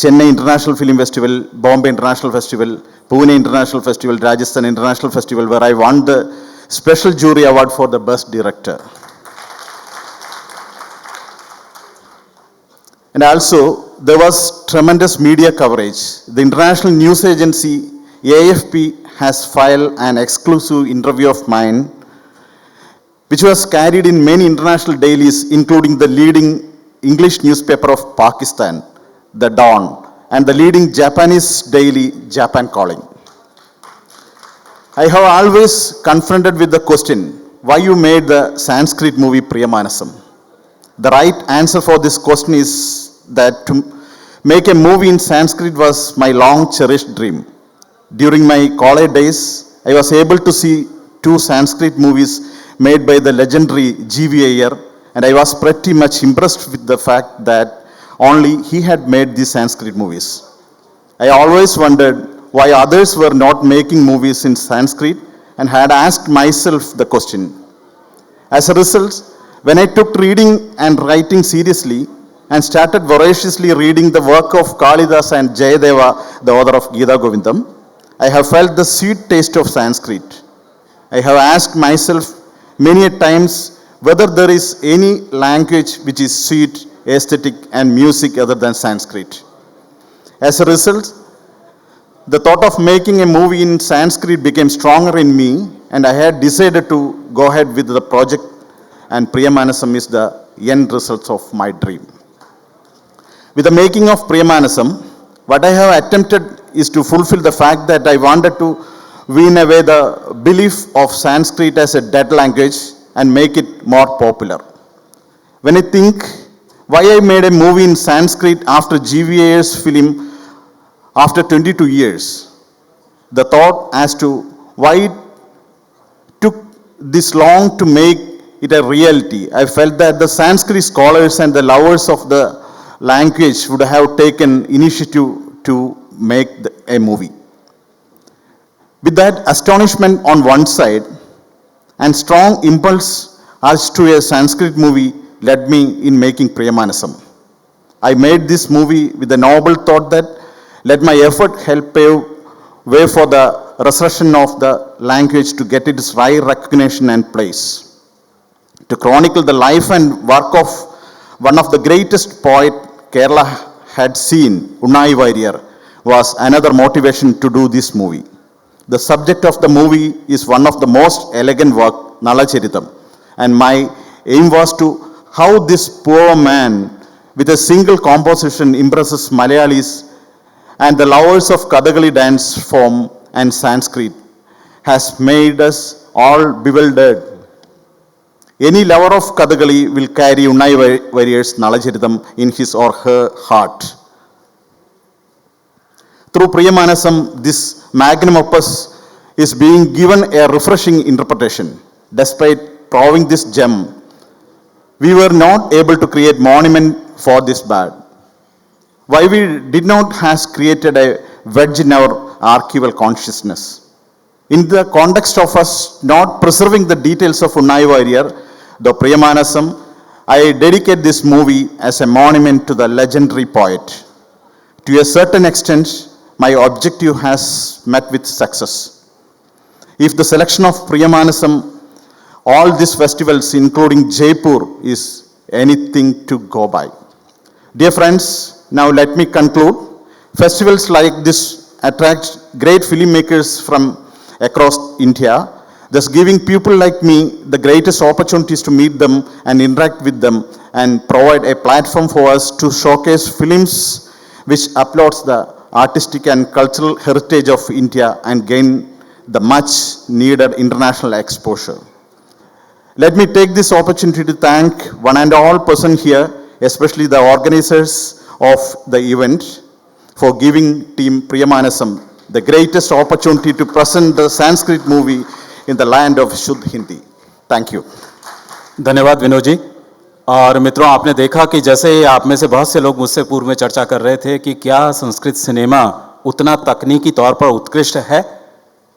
Chennai International Film Festival, Bombay International Festival, Pune International Festival, Rajasthan International Festival, where I won the Special Jury Award for the Best Director. And also, there was tremendous media coverage. The international news agency AFP has filed an exclusive interview of mine, which was carried in many international dailies, including the leading English newspaper of Pakistan, The Dawn, and the leading Japanese daily, Japan Calling. I have always confronted with the question, why you made the Sanskrit movie Priyamanasam? The right answer for this question is that to make a movie in Sanskrit was my long cherished dream. During my college days, I was able to see 2 Sanskrit movies made by the legendary G.V. Iyer, and I was pretty much impressed with the fact that only he had made these Sanskrit movies. I always wondered why others were not making movies in Sanskrit and had asked myself the question. As a result, when I took reading and writing seriously and started voraciously reading the work of Kalidas and Jayadeva, the author of Gita Govindam, I have felt the sweet taste of Sanskrit. I have asked myself many a times whether there is any language which is sweet, aesthetic, and music other than Sanskrit. As a result, the thought of making a movie in Sanskrit became stronger in me, and I had decided to go ahead with the project, and Priyamanasam is the end result of my dream. With the making of Priyamanasam, what I have attempted is to fulfill the fact that I wanted to wean away the belief of Sanskrit as a dead language and make it more popular. When I think why I made a movie in Sanskrit after G.V. Iyer's film after 22 years, the thought as to why it took this long to make it a reality, I felt that the Sanskrit scholars and the lovers of the language would have taken initiative to make a movie. With that astonishment on one side and strong impulse as to a Sanskrit movie led me in making Priyamanasam. I made this movie with the noble thought that let my effort help pave way for the resurrection of the language to get its right recognition and place. To chronicle the life and work of one of the greatest poet Kerala had seen, Unnai Vairiyar, was another motivation to do this movie. The subject of the movie is one of the most elegant work, Nalacharitam, and my aim was to how this poor man with a single composition impresses Malayalis and the lovers of Kathakali dance form and Sanskrit has made us all bewildered. Any lover of Kathakali will carry Unnai Vairiyar's Nalacharitam in his or her heart. Through Priyamanasam, this magnum opus is being given a refreshing interpretation. Despite proving this gem, we were not able to create monument for this bird. Why we did not has created a wedge in our archival consciousness. In the context of us not preserving the details of Unnai Warrior, the Priyamanasam, I dedicate this movie as a monument to the legendary poet. To a certain extent, my objective has met with success. If the selection of Priyamanasam, all these festivals including Jaipur is anything to go by. Dear friends, now let me conclude. Festivals like this attract great filmmakers from across India, thus giving people like me the greatest opportunities to meet them and interact with them and provide a platform for us to showcase films which uploads the artistic and cultural heritage of India and gain the much needed international exposure. Let me take this opportunity to thank one and all person here, especially the organizers of the event, for giving Team Priyamanasam the greatest opportunity to present the Sanskrit movie in the land of Shuddh Hindi. Thank you. धन्यवाद विनोद जी। और मित्रों, आपने देखा कि जैसे आप में से बहुत से लोग मुझसे पूर्व में चर्चा कर रहे थे कि क्या संस्कृत सिनेमा उतना तकनीकी तौर पर उत्कृष्ट है,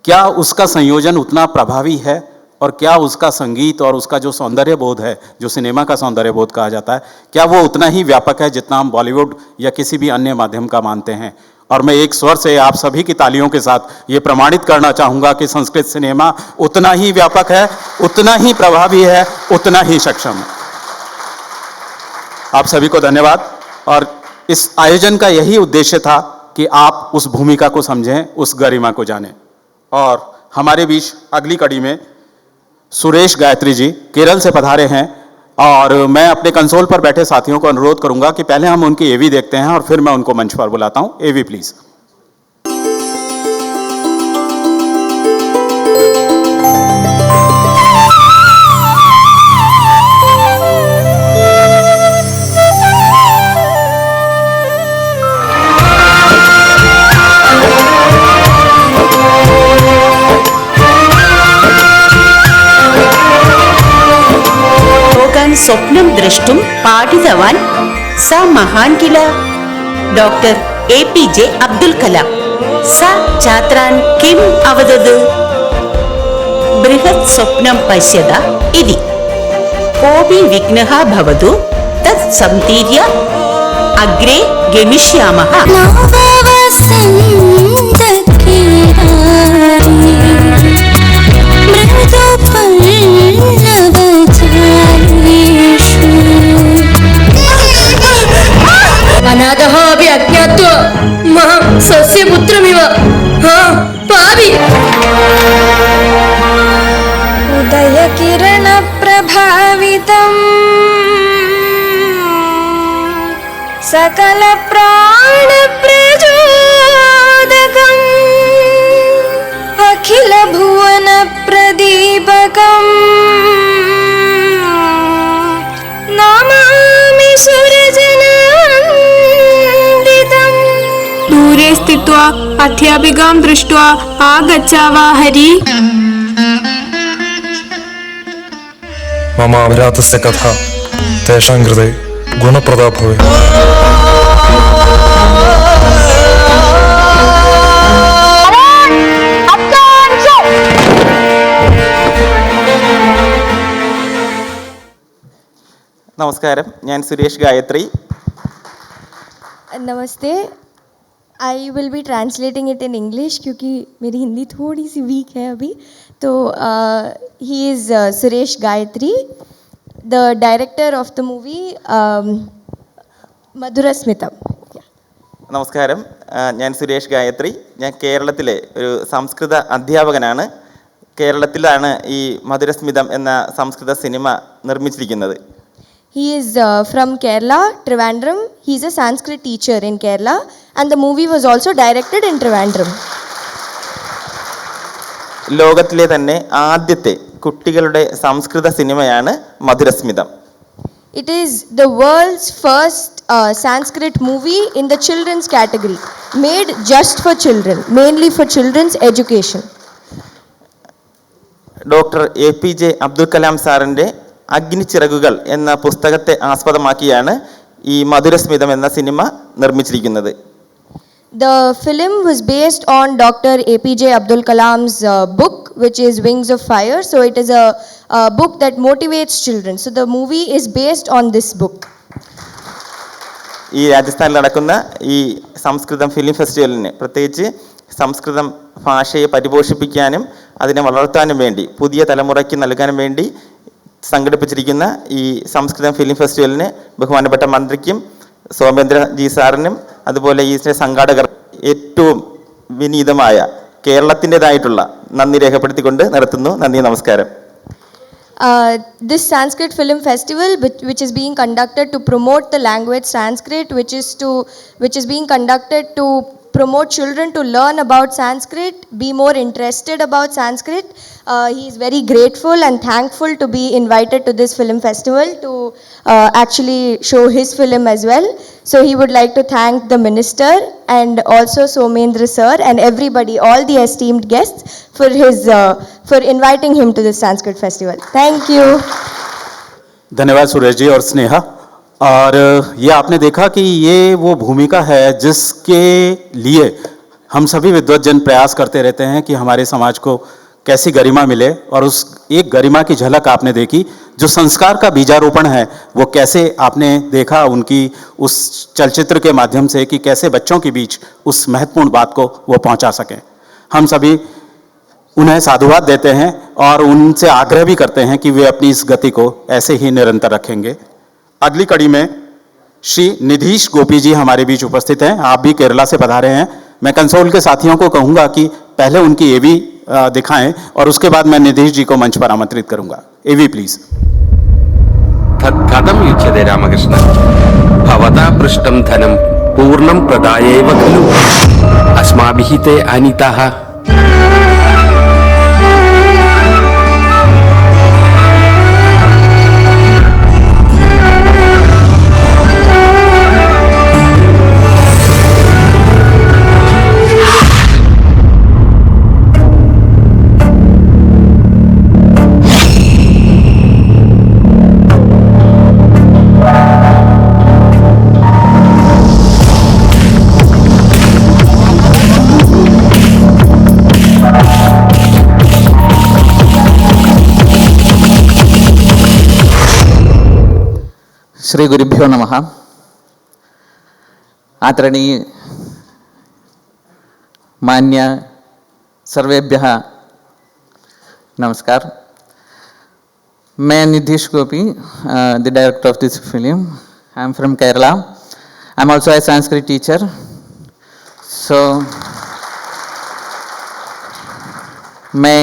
क्या उसका संयोजन उतना प्रभावी है, और क्या उसका संगीत और उसका जो सौंदर्य बोध है, जो सिनेमा का सौंदर्य बोध कहा जाता है, क्या वो उतना ही व्यापक है जितना हम बॉलीवुड या किसी भी अन्य माध्यम का मानते हैं। और मैं एक स्वर से आप सभी की तालियों के साथ ये प्रमाणित करना चाहूँगा कि संस्कृत सिनेमा उतना ही व्यापक है, उतना ही प्रभावी है, उतना ही सक्षम है। आप सभी को धन्यवाद। और इस आयोजन का यही उद्देश्य था कि आप उस भूमिका को समझें, उस गरिमा को जानें। और हमारे बीच अगली कड़ी में सुरेश गायत्री जी केरल से पधारे हैं, और मैं अपने कंसोल पर बैठे साथियों को अनुरोध करूंगा कि पहले हम उनकी एवी देखते हैं और फिर मैं उनको मंच पर बुलाता हूं। एवी प्लीज। स्वप्नं द्रष्टुं पाठितवान् स महान् किल डॉक्टर APJ अब्दुल कलाम। स छात्रान् किम् अवदत्? बृहत् स्वप्नं पश्यत इति। कोऽपि विघ्नः भवतु तत् संतीर्य अग्रे गमिष्यामः। अनाथः अपि अज्ञात्वा मां स्वस्य पुत्रमिव पापि। उदयकिरणप्रभावितम् सकलप्राणप्रचोदकम् अखिलभुवनप्रदीपकम् नमामि सुरजनवन्दितम्। दूरे स्थित्वा अध्यापिकां दृष्ट्वा आगच्छावा हरि। मम अभिरातस्य कथा तेषां कृते गुणप्रदा भवेत्। നമസ്കാരം, ഞാൻ സുരേഷ് ഗായത്രി. नमस्ते। I will be translating it in English क्योंकि मेरी हिंदी थोड़ी सी वीक है अभी। तो he is Suresh Gayatri, the director of the movie Madhurasmitham. നമസ്കാരം, ഞാൻ സുരേഷ് ഗായത്രി. ഞാൻ കേരളത്തിലെ ഒരു സംസ്കൃത അധ്യാപകനാണ്. കേരളത്തിലാണ് ഈ മധുരസ്മിതം എന്ന സംസ്കൃത സിനിമ നിർമ്മിച്ചിരിക്കുന്നത്. He is from Kerala, Trivandrum. He is a Sanskrit teacher in Kerala and the movie was also directed in Trivandrum. ലോകത്തിലെ തന്നെ ആദ്യത്തെ കുട്ടികളുടെ സംസ്കൃത സിനിമയാണ് മധുരസ്മിതം. It is the world's first Sanskrit movie in the children's category, made just for children, mainly for children's education. Doctor APJ Abdul Kalam സാറിൻ്റെ അഗ്നിച്ചിറകുകൾ എന്ന പുസ്തകത്തെ ആസ്പദമാക്കിയാണ് ഈ മധുരസ്മിതം എന്ന സിനിമ നിർമ്മിച്ചിരിക്കുന്നത്. The film was based on Dr. APJ Abdul Kalam's book, which is Wings of Fire. So it is a book that motivates children. So the movie is based on this book. ഈ രാജസ്ഥാനിൽ നടക്കുന്ന ഈ സംസ്കൃതം film ഫെസ്റ്റിവലിന് പ്രത്യേകിച്ച് സംസ്കൃതം ഭാഷയെ പരിപോഷിപ്പിക്കാനും അതിനെ വളർത്താനും വേണ്ടി പുതിയ തലമുറയ്ക്ക് നൽകാനും വേണ്ടി സംഘടിപ്പിച്ചിരിക്കുന്ന ഈ സംസ്കൃതം ഫിലിം ഫെസ്റ്റിവലിന് ബഹുമാനപ്പെട്ട മന്ത്രിക്കും സോമേന്ദ്ര ജി സാറിനും അതുപോലെ ഈ സംഘാടകർ ഏറ്റവും വിനീതമായ കേരളത്തിൻ്റെതായിട്ടുള്ള നന്ദി രേഖപ്പെടുത്തിക്കൊണ്ട് നിർത്തുന്നു. നന്ദി, നമസ്കാരം. This Sanskrit Film Festival, which is being conducted to promote the language Sanskrit, which is being conducted to promote children to learn about Sanskrit, be more interested about Sanskrit. He is very grateful and thankful to be invited to this film festival to actually show his film as well. So he would like to thank the minister and also Somendra sir and everybody, all the esteemed guests for inviting him to this Sanskrit festival. Thank you. धन्यवाद सुरेश जी और स्नेहा. और ये आपने देखा कि ये वो भूमिका है जिसके लिए हम सभी विद्वज्जन प्रयास करते रहते हैं कि हमारे समाज को कैसी गरिमा मिले, और उस एक गरिमा की झलक आपने देखी. जो संस्कार का बीजारोपण है वो कैसे आपने देखा उनकी उस चलचित्र के माध्यम से, कि कैसे बच्चों के बीच उस महत्वपूर्ण बात को वो पहुंचा सकें. हम सभी उन्हें साधुवाद देते हैं और उनसे आग्रह भी करते हैं कि वे अपनी इस गति को ऐसे ही निरंतर रखेंगे. अगली कड़ी में श्री निधीश गोपी जी हमारे बीच उपस्थित हैं. आप भी केरला से पधारे हैं. मैं कंसोल के साथियों को कहूंगा कि पहले उनकी एवी दिखाएं और उसके बाद मैं निधीश जी को मंच पर आमंत्रित करूंगा. एवी प्लीज. कथम युज्यते रामकृष्ण भवता पृष्टं धनं पूर्णं प्रदायैव खलु अस्माभिः ते अनितः. श्री गुरुभ्यो नमः. आदरणीय मान्य सर्वेभ्यः नमस्कार. मैं Nidheesh Gopi, the director of this film. I am from Kerala. I am also a Sanskrit teacher. So मैं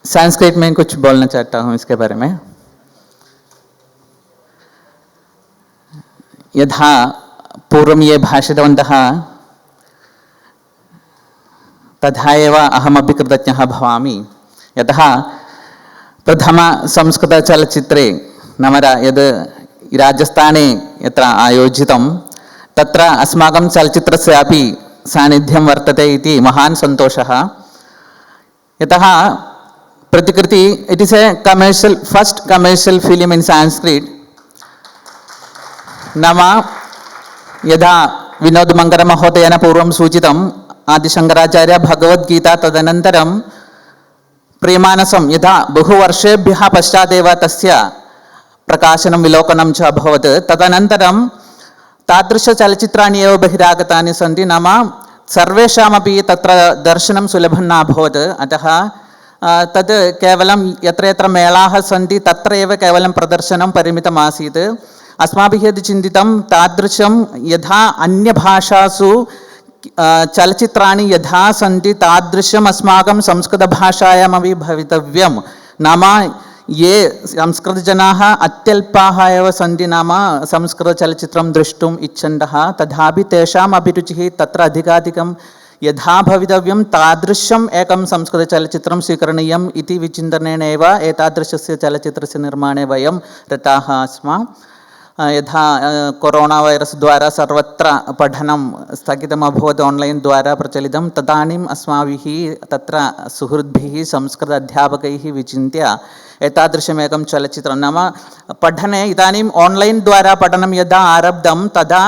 संस्कृत में कुछ बोलना चाहता हूँ इसके बारे में. यथा पूर्वं ये भाषितवन्तः तथा एव अहमपि कृतज्ञः भवामि. यतः प्रथमसंस्कृतचलच्चित्रे नाम यद् राजस्थाने यत्र आयोजितं तत्र अस्माकं चलच्चित्रस्यापि सान्निध्यं वर्तते इति महान् सन्तोषः. यतः प्रतिकृति it is a commercial first commercial film in Sanskrit. नाम यदा विनोद मंगर महोदयेन पूर्वं सूचितम् आदिशंकराचार्य भगवद्गीता तदनन्तरं प्रेमानसं यदा बहुवर्षेभ्यः पश्चादेव तस्य प्रकाशनं विलोकनं च अभवत्. तदनन्तरं तादृशचलच्चित्राणि एव बहिरागतानि सन्ति. नाम सर्वेषामपि तत्र दर्शनं सुलभं न अभवत्. अतः तद् केवलं यत्र यत्र मेलाः सन्ति तत्र एव केवलं प्रदर्शनं परिमितम् आसीत्. अस्माभिः यद् चिन्तितं तादृशं यथा अन्यभाषासु चलच्चित्राणि यथा सन्ति तादृशम् अस्माकं संस्कृतभाषायामपि भवितव्यं. नाम ये संस्कृतजनाः अत्यल्पाः एव सन्ति नाम संस्कृतचलच्चित्रं द्रष्टुम् इच्छन्तः, तथापि तेषाम् अभिरुचिः तत्र अधिकाधिकं यथा भवितव्यं तादृशम् एकं संस्कृतचलच्चित्रं स्वीकरणीयम् इति विचिन्तनेन एव एतादृशस्य चलच्चित्रस्य निर्माणे वयं रताः स्मः. यथा कोरोना वैरस् द्वारा सर्वत्र पठनं स्थगितम् अभवत् आन्लैन् द्वारा प्रचलितं, तदानीम् अस्माभिः तत्र सुहृद्भिः संस्कृत अध्यापकैः विचिन्त्य एतादृशमेकं चलच्चित्रं, नाम पठने इदानीम् आन्लैन् द्वारा पठनं यदा आरब्धं तदा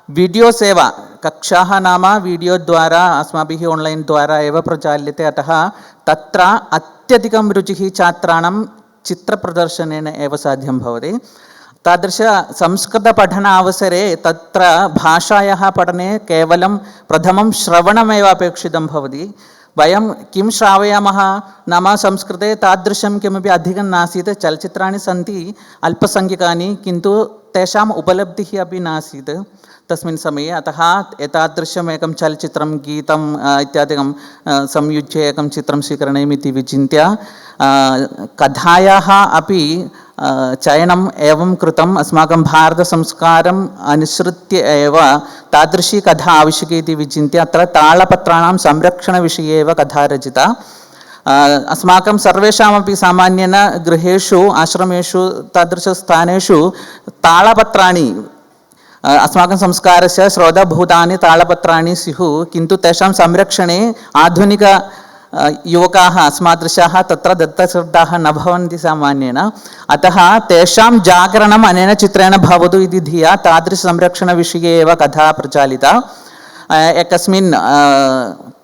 वीडियो सेवा, कक्षाः नाम वीडियो द्वारा अस्माभिः आन्लैन् द्वारा एव प्रचाल्यते, अतः तत्र अत्यधिकं रुचिः छात्राणां चित्रप्रदर्शनेन एव साध्यं भवति। तादृश संस्कृतपठनावसरे तत्र भाषायाः पठने केवलं प्रथमं श्रवणमेव अपेक्षितं भवति। वयं किं श्रावयामः नाम संस्कृते तादृशं किमपि अधिकं नासीत्, चलच्चित्राणि सन्ति अल्पसङ्ख्यकानि, किन्तु तेषाम् उपलब्धिः अपि नासीत् तस्मिन् समये, अतः एतादृशमेकं चलच्चित्रं गीतम् इत्यादिकं संयुज्य एकं चित्रं स्वीकरणीयमिति विचिन्त्य कथायाः अपि चयनम् एवं कृतम्, अस्माकं भारतसंस्कारम् अनुसृत्य एव तादृशी कथा आवश्यकी इति विचिन्त्य अत्र तालपत्राणां संरक्षणविषये एव कथा रचिता। अस्माकं सर्वेषामपि सामान्येन गृहेषु आश्रमेषु तादृशस्थानेषु तालपत्राणि अस्माकं संस्कारस्य स्रोतभूतानि तालपत्राणि स्युः, किन्तु तेषां संरक्षणे आधुनिक युवकाः अस्मादृशाः तत्र दत्तश्रद्धाः न भवन्ति सामान्येन, अतः तेषां जागरणम् अनेन चित्रेण भवतु इति धिया तादृशसंरक्षणविषये एव कथा प्रचालिता। एकस्मिन्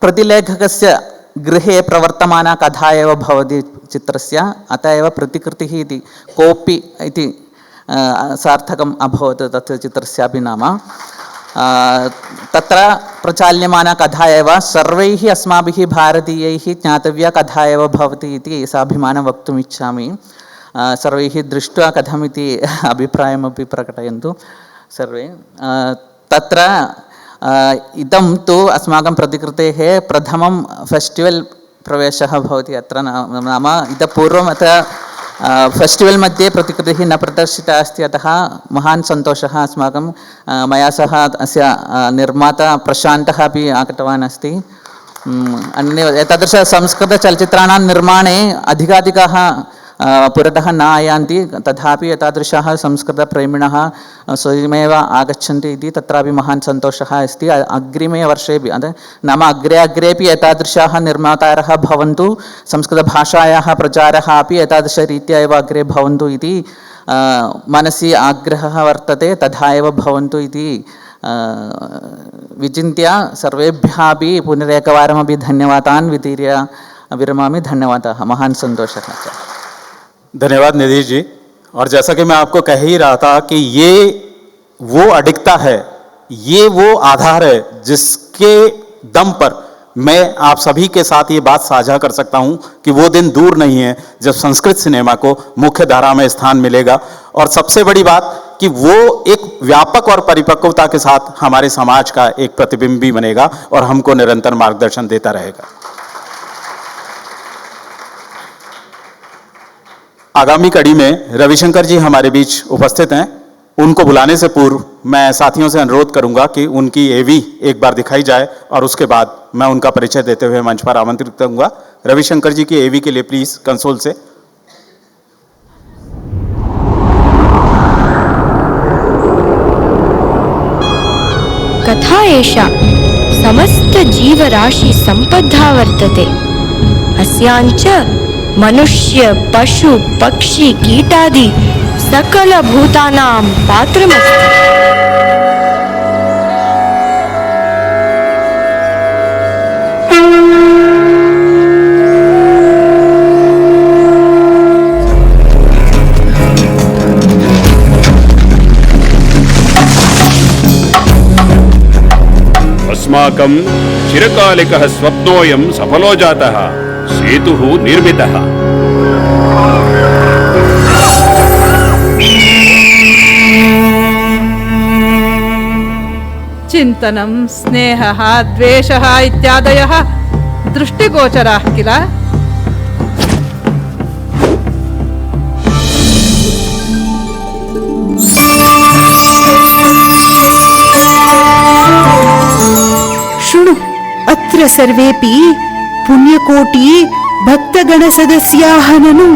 प्रतिलेखकस्य गृहे प्रवर्तमाना कथा एव भवति चित्रस्य, अतः एव प्रतिकृतिः इति कोपि इति सार्थकम् अभवत् तत् चित्रस्यापि नाम। तत्र प्रचाल्यमाना कथा एव सर्वैः अस्माभिः भारतीयैः ज्ञातव्या कथा एव भवति इति साभिमानं वक्तुम् इच्छामि। सर्वैः दृष्ट्वा कथमिति अभिप्रायमपि प्रकटयन्तु सर्वे। तत्र इदं तु अस्माकं प्रतिकृतेः प्रथमं फेस्टिवल् प्रवेशः भवति अत्र, नाम इतः पूर्वम् अत्र फेस्टिवल् मध्ये प्रतिकृतिः न प्रदर्शिता अस्ति, अतः महान् सन्तोषः अस्माकं। मया सह अस्य निर्माता प्रशान्तः अपि आगतवान् अस्ति। अन्य एतादृश संस्कृतचलच्चित्राणां निर्माणे अधिकाधिकाः पुरतः न आयान्ति, तथापि एतादृशाः संस्कृतप्रेमिणः स्वयमेव आगच्छन्ति इति तत्रापि महान् सन्तोषः अस्ति। अग्रिमे वर्षेपि नाम अग्रेपि एतादृशाः निर्मातारः भवन्तु, संस्कृतभाषायाः प्रचारः अपि एतादृशरीत्या एव अग्रे भवन्तु इति मनसि आग्रहः वर्तते, तथा एव भवन्तु इति विचिन्त्य सर्वेभ्यः अपि पुनरेकवारमपि धन्यवादान् वितीर्य विरमामि। धन्यवादाः, महान् सन्तोषः। धन्यवाद निधि जी। और जैसा कि मैं आपको कह ही रहा था कि ये वो अडिगता है, ये वो आधार है जिसके दम पर मैं आप सभी के साथ ये बात साझा कर सकता हूं कि वो दिन दूर नहीं है जब संस्कृत सिनेमा को मुख्य धारा में स्थान मिलेगा। और सबसे बड़ी बात कि वो एक व्यापक और परिपक्वता के साथ हमारे समाज का एक प्रतिबिंब भी बनेगा और हमको निरंतर मार्गदर्शन देता रहेगा। आगामी कड़ी में रविशंकर जी हमारे बीच उपस्थित हैं। उनको बुलाने से पूर्व मैं साथियों से अनुरोध करूंगा कि उनकी एवी एक बार दिखाई जाए और उसके बाद मैं उनका परिचय देते हुए मंच पर आमंत्रित करूंगा। रविशंकर जी की एवी के लिए प्लीज कंसोल से। कथा एषा समस्त जीवराशि सम्बद्धा वर्तते। अस्याञ्च मनुष्य पशु पक्षी कीटादि सकल भूतानां पात्रमस्ति। अस्माकं चिरकालिकः स्वप्नोऽयं सफलो जातः, सेतुः निर्मितः। चिन्तनं, स्नेहः, द्वेषः इत्यादयः दृष्टिगोचराः किल। शृणु, अत्र सर्वेपि पुण्यकोटि भक्तगणसदस्याः ननु।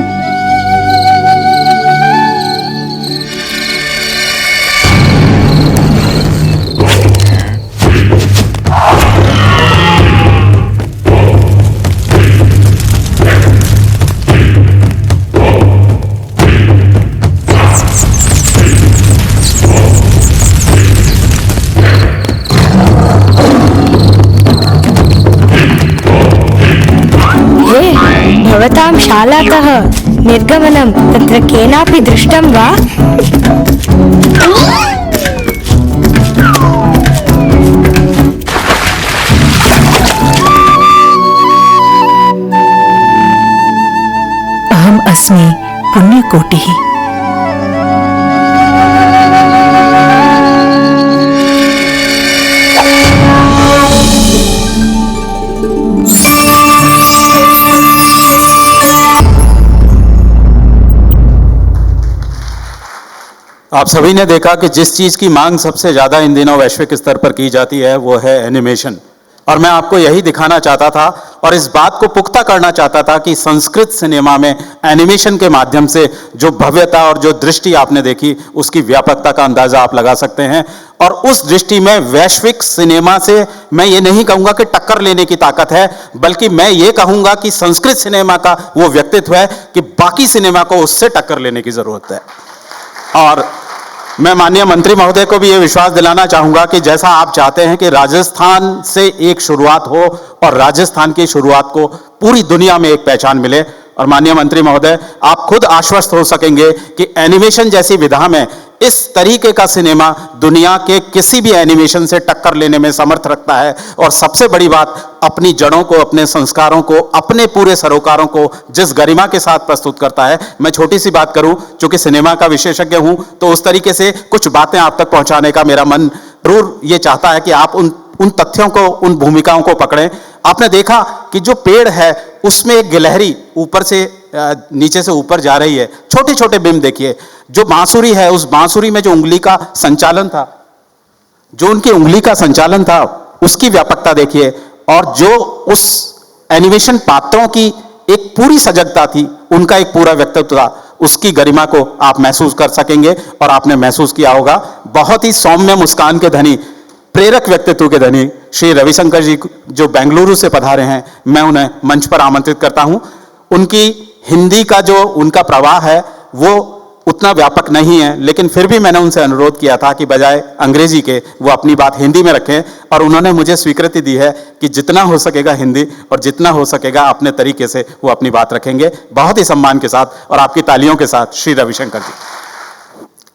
शालातः निर्गमनं तत्र केनापि दृष्टं वा? अहम् अस्मि पुण्यकोटिः। आप सभी ने देखा कि जिस चीज की मांग सबसे ज्यादा इन दिनों वैश्विक स्तर पर की जाती है वो है एनिमेशन, और मैं आपको यही दिखाना चाहता था और इस बात को पुख्ता करना चाहता था कि संस्कृत सिनेमा में एनिमेशन के माध्यम से जो भव्यता और जो दृष्टि आपने देखी उसकी व्यापकता का अंदाजा आप लगा सकते हैं। और उस दृष्टि में वैश्विक सिनेमा से मैं ये नहीं कहूंगा कि टक्कर लेने की ताकत है, बल्कि मैं ये कहूंगा कि संस्कृत सिनेमा का वो व्यक्तित्व है कि बाकी सिनेमा को उससे टक्कर लेने की जरूरत है। और मैं माननीय मंत्री महोदय को भी ये विश्वास दिलाना चाहूंगा कि जैसा आप चाहते हैं कि राजस्थान से एक शुरुआत हो और राजस्थान की शुरुआत को पूरी दुनिया में एक पहचान मिले, और माननीय मंत्री महोदय आप खुद आश्वस्त हो सकेंगे कि एनिमेशन जैसी विधा में इस तरीके का सिनेमा दुनिया के किसी भी एनिमेशन से टक्कर लेने में समर्थ रखता है। और सबसे बड़ी बात, अपनी जड़ों को, अपने संस्कारों को, अपने पूरे सरोकारों को जिस गरिमा के साथ प्रस्तुत करता है। मैं छोटी सी बात करूं, चूंकि सिनेमा का विशेषज्ञ हूं, तो उस तरीके से कुछ बातें आप तक पहुंचाने का मेरा मन जरूर ये चाहता है कि आप उन तथ्यों को, उन भूमिकाओं को पकड़ें। आपने देखा कि जो पेड़ है उसमें एक गिलहरी ऊपर से नीचे से ऊपर जा रही है, छोटे छोटे बिंब देखिए। जो बांसुरी है, उस बांसुरी में जो उंगली का संचालन था, जो उनकी उंगली का संचालन था, उसकी व्यापकता देखिए। और जो उस एनिमेशन पात्रों की एक पूरी सजगता थी, उनका एक पूरा व्यक्तित्व था, उसकी गरिमा को आप महसूस कर सकेंगे। और आपने महसूस किया होगा, बहुत ही सौम्य मुस्कान के धनी, प्रेरक व्यक्तित्व के धनी श्री रविशंकर जी जो बेंगलुरु से पधारे हैं, मैं उन्हें मंच पर आमंत्रित करता हूं। उनकी हिंदी का जो उनका प्रवाह है वो उतना व्यापक नहीं है, लेकिन फिर भी मैंने उनसे अनुरोध किया था कि बजाय अंग्रेजी के वो अपनी बात हिंदी में रखें, और उन्होंने मुझे स्वीकृति दी है कि जितना हो सकेगा हिंदी और जितना हो सकेगा अपने तरीके से वो अपनी बात रखेंगे, बहुत ही सम्मान के साथ और आपकी तालियों के साथ। श्री रविशंकर जी।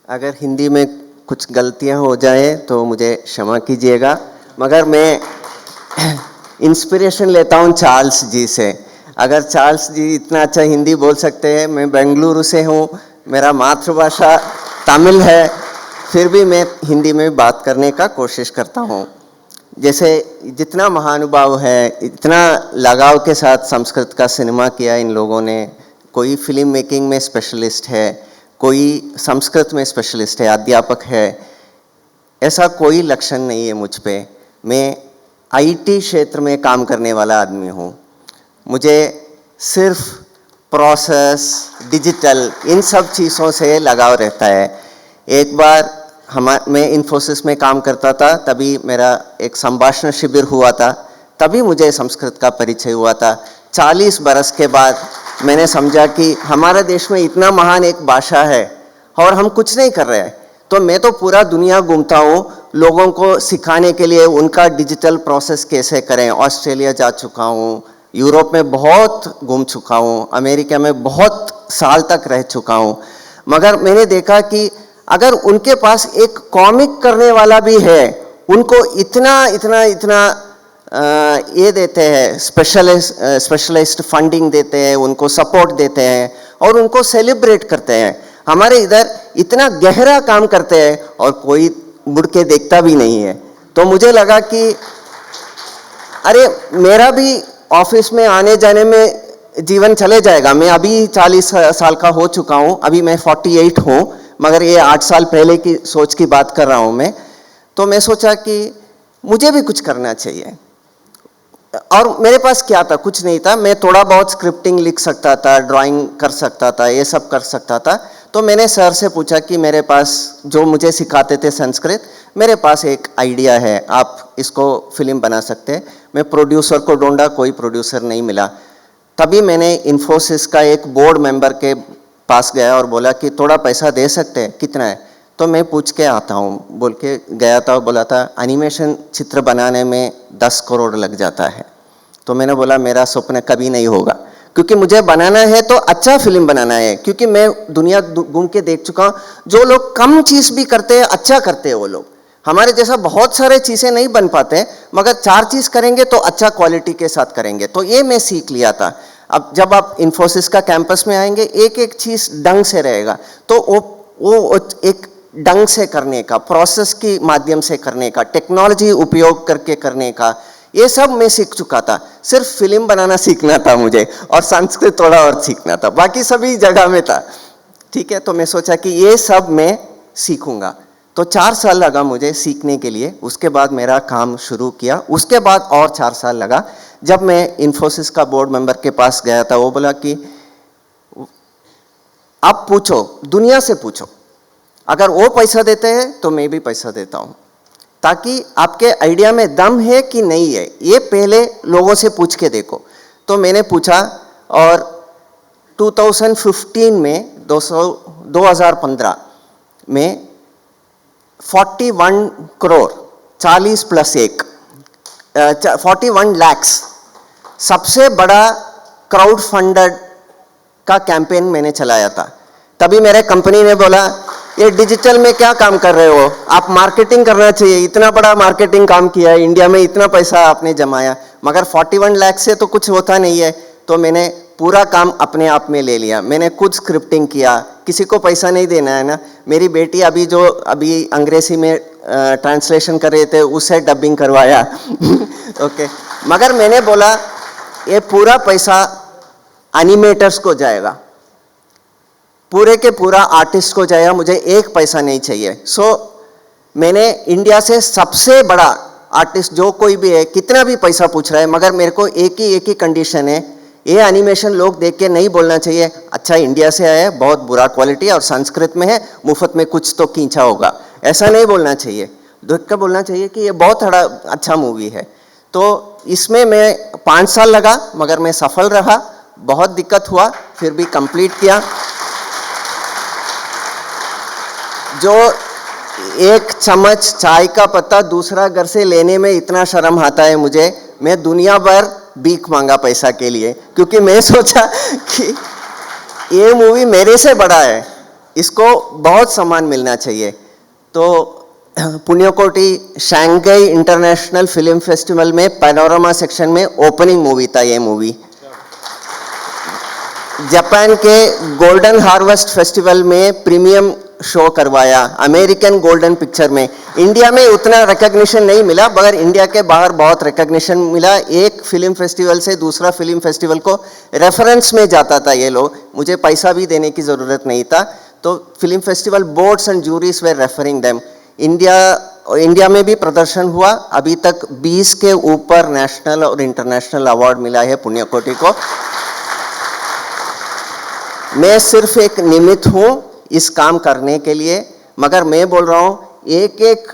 अगर हिंदी में कुछ गलतियां हो जाए तो मुझे क्षमा कीजिएगा, मगर मैं इंस्पिरेशन लेता हूं चार्ल्स जी से। अगर चार्ल्स जी इतना अच्छा हिंदी बोल सकते हैं, मैं बेंगलुरु से हूं, मेरा मातृभाषा तमिल है, फिर भी मैं हिंदी में बात करने का कोशिश करता हूं। जैसे जितना महानुभाव है, इतना लगाव के साथ संस्कृत का सिनेमा किया इन लोगों ने, कोई फिल्म मेकिंग में स्पेशलिस्ट है, कोई संस्कृत में स्पेशलिस्ट है, अध्यापक है, ऐसा कोई लक्षण नहीं है मुझ पे। मैं आईटी क्षेत्र में काम करने वाला आदमी हूँ। मुझे सिर्फ प्रोसेस, डिजिटल, इन सब चीज़ों से लगाव रहता है। एक बार मैं इन्फोसिस में काम करता था, तभी मेरा एक संभाषण शिविर हुआ था, तभी मुझे संस्कृत का परिचय हुआ था। 40 बरस के बाद मैंने समझा कि हमारे देश में इतना महान एक भाषा है और हम कुछ नहीं कर रहे हैं। तो मैं तो पूरा दुनिया घूमता हूँ लोगों को सिखाने के लिए, उनका डिजिटल प्रोसेस कैसे करें। ऑस्ट्रेलिया जा चुका हूँ, यूरोप में बहुत घूम चुका हूँ, अमेरिका में बहुत साल तक रह चुका हूँ, मगर मैंने देखा कि अगर उनके पास एक कॉमिक करने वाला भी है, उनको इतना इतना इतना ये देते हैं, स्पेशलिस्ट फंडिंग देते हैं, उनको सपोर्ट देते हैं और उनको सेलिब्रेट करते हैं। हमारे इधर इतना गहरा काम करते हैं और कोई मुड़ के देखता भी नहीं है। तो मुझे लगा कि अरे मेरा भी ऑफिस में आने जाने में जीवन चले जाएगा। मैं अभी 40 साल का हो चुका हूँ, अभी मैं 48 हूँ, मगर ये 8 साल पहले की सोच की बात कर रहा हूँ मैं। तो मैं सोचा कि मुझे भी कुछ करना चाहिए। और मेरे पास क्या था? कुछ नहीं था। मैं थोड़ा बहुत स्क्रिप्टिंग लिख सकता था, ड्राइंग कर सकता था, ये सब कर सकता था। तो मैंने सर से पूछा कि मेरे पास, जो मुझे सिखाते थे संस्कृत, मेरे पास एक आइडिया है, आप इसको फिल्म बना सकते हैं। मैं प्रोड्यूसर को ढूंढा, कोई प्रोड्यूसर नहीं मिला। तभी मैंने इन्फोसिस का एक बोर्ड मेंबर के पास गया और बोला कि थोड़ा पैसा दे सकते हैं, कितना है? तो मैं पूछ के आता हूँ बोल के गया था और बोला था एनिमेशन चित्र बनाने में 10 करोड़ लग जाता है। तो मैंने बोला मेरा स्वप्न कभी नहीं होगा। क्योंकि मुझे बनाना है तो अच्छा फिल्म बनाना है, क्योंकि मैं दुनिया घूम के देख चुका हूँ, जो लोग कम चीज़ भी करते हैं अच्छा करते हैं वो लोग, हमारे जैसा बहुत सारे चीज़ें नहीं बन पाते, मगर 4 चीज़ करेंगे तो अच्छा क्वालिटी के साथ करेंगे। तो ये मैं सीख लिया था। अब जब आप इन्फोसिस का कैंपस में आएंगे, एक एक चीज़ ढंग से रहेगा, तो वो एक ढंग से करने का, प्रोसेस के माध्यम से करने का, टेक्नोलॉजी उपयोग करके करने का, ये सब मैं सीख चुका था। सिर्फ फिल्म बनाना सीखना था मुझे, और संस्कृत थोड़ा और सीखना था, बाकी सभी जगह में था। ठीक है, तो मैं सोचा कि ये सब मैं सीखूंगा। तो 4 साल लगा मुझे सीखने के लिए। उसके बाद मेरा काम शुरू किया। उसके बाद और 4 साल लगा। जब मैं इन्फोसिस का बोर्ड मेंबर के पास गया था, वो बोला कि आप पूछो, दुनिया से पूछो, अगर वो पैसा देते हैं तो मैं भी पैसा देता हूँ, ताकि आपके आइडिया में दम है कि नहीं है, ये पहले लोगों से पूछ के देखो। तो मैंने पूछा, और 2015 में 2015 में 41 करोड़ 40 + 1 41 lakhs सबसे बड़ा क्राउड फंडेड का कैंपेन मैंने चलाया था। तभी मेरे कंपनी ने बोला, ये डिजिटल में क्या काम कर रहे हो, आप मार्केटिंग करना चाहिए, इतना बड़ा मार्केटिंग काम किया है, इंडिया में इतना पैसा आपने जमाया, मगर 41 लाख से तो कुछ होता नहीं है। तो मैंने पूरा काम अपने आप में ले लिया। मैंने खुद स्क्रिप्टिंग किया, किसी को पैसा नहीं देना है ना। मेरी बेटी अभी अंग्रेजी में ट्रांसलेशन कर रहे थे, उससे डबिंग करवाया ओके, मगर मैंने बोला ये पूरा पैसा एनिमेटर्स को जाएगा, पूरे के पूरा आर्टिस्ट को जाएगा, मुझे एक पैसा नहीं चाहिए। सो मैंने इंडिया से सबसे बड़ा आर्टिस्ट जो कोई भी है, कितना भी पैसा पूछ रहा है, मगर मेरे को एक ही कंडीशन है, ये एनिमेशन लोग देख के नहीं बोलना चाहिए अच्छा इंडिया से आया है, बहुत बुरा क्वालिटी और संस्कृत में है, मुफ्त में कुछ तो खींचा होगा, ऐसा नहीं बोलना चाहिए। देख कर बोलना चाहिए कि ये बहुत अच्छा मूवी है। तो इसमें मैं 5 साल लगा, मगर मैं सफल रहा। बहुत दिक्कत हुआ, फिर भी कंप्लीट किया। जो एक चम्मच चाय का पत्ता दूसरा घर से लेने में इतना शर्म आता है मुझे, मैं दुनिया भर भीख मांगा पैसा के लिए, क्योंकि मैं सोचा कि ये मूवी मेरे से बड़ा है, इसको बहुत सम्मान मिलना चाहिए। तो पुण्यकोटि शंघाई इंटरनेशनल फिल्म फेस्टिवल में पैनोरमा सेक्शन में ओपनिंग मूवी था ये मूवी। जापान के गोल्डन हार्वेस्ट फेस्टिवल में प्रीमियम शो करवाया, अमेरिकन गोल्डन पिक्चर में। इंडिया में उतना रिकॉग्निशन नहीं मिला, मगर इंडिया के बाहर बहुत रिकॉग्निशन मिला। एक फिल्म फेस्टिवल से दूसरा फिल्म फेस्टिवल को रेफरेंस में जाता था ये लोग, मुझे पैसा भी देने की ज़रूरत नहीं था। तो film festival boards and juries way referring them. India में भी प्रदर्शन हुआ। अभी तक 20 के ऊपर नेशनल और इंटरनेशनल अवार्ड मिला है पुण्यकोटि को। मैं सिर्फ एक निमित्त हूँ इस काम करने के लिए, मगर मैं बोल रहा हूँ एक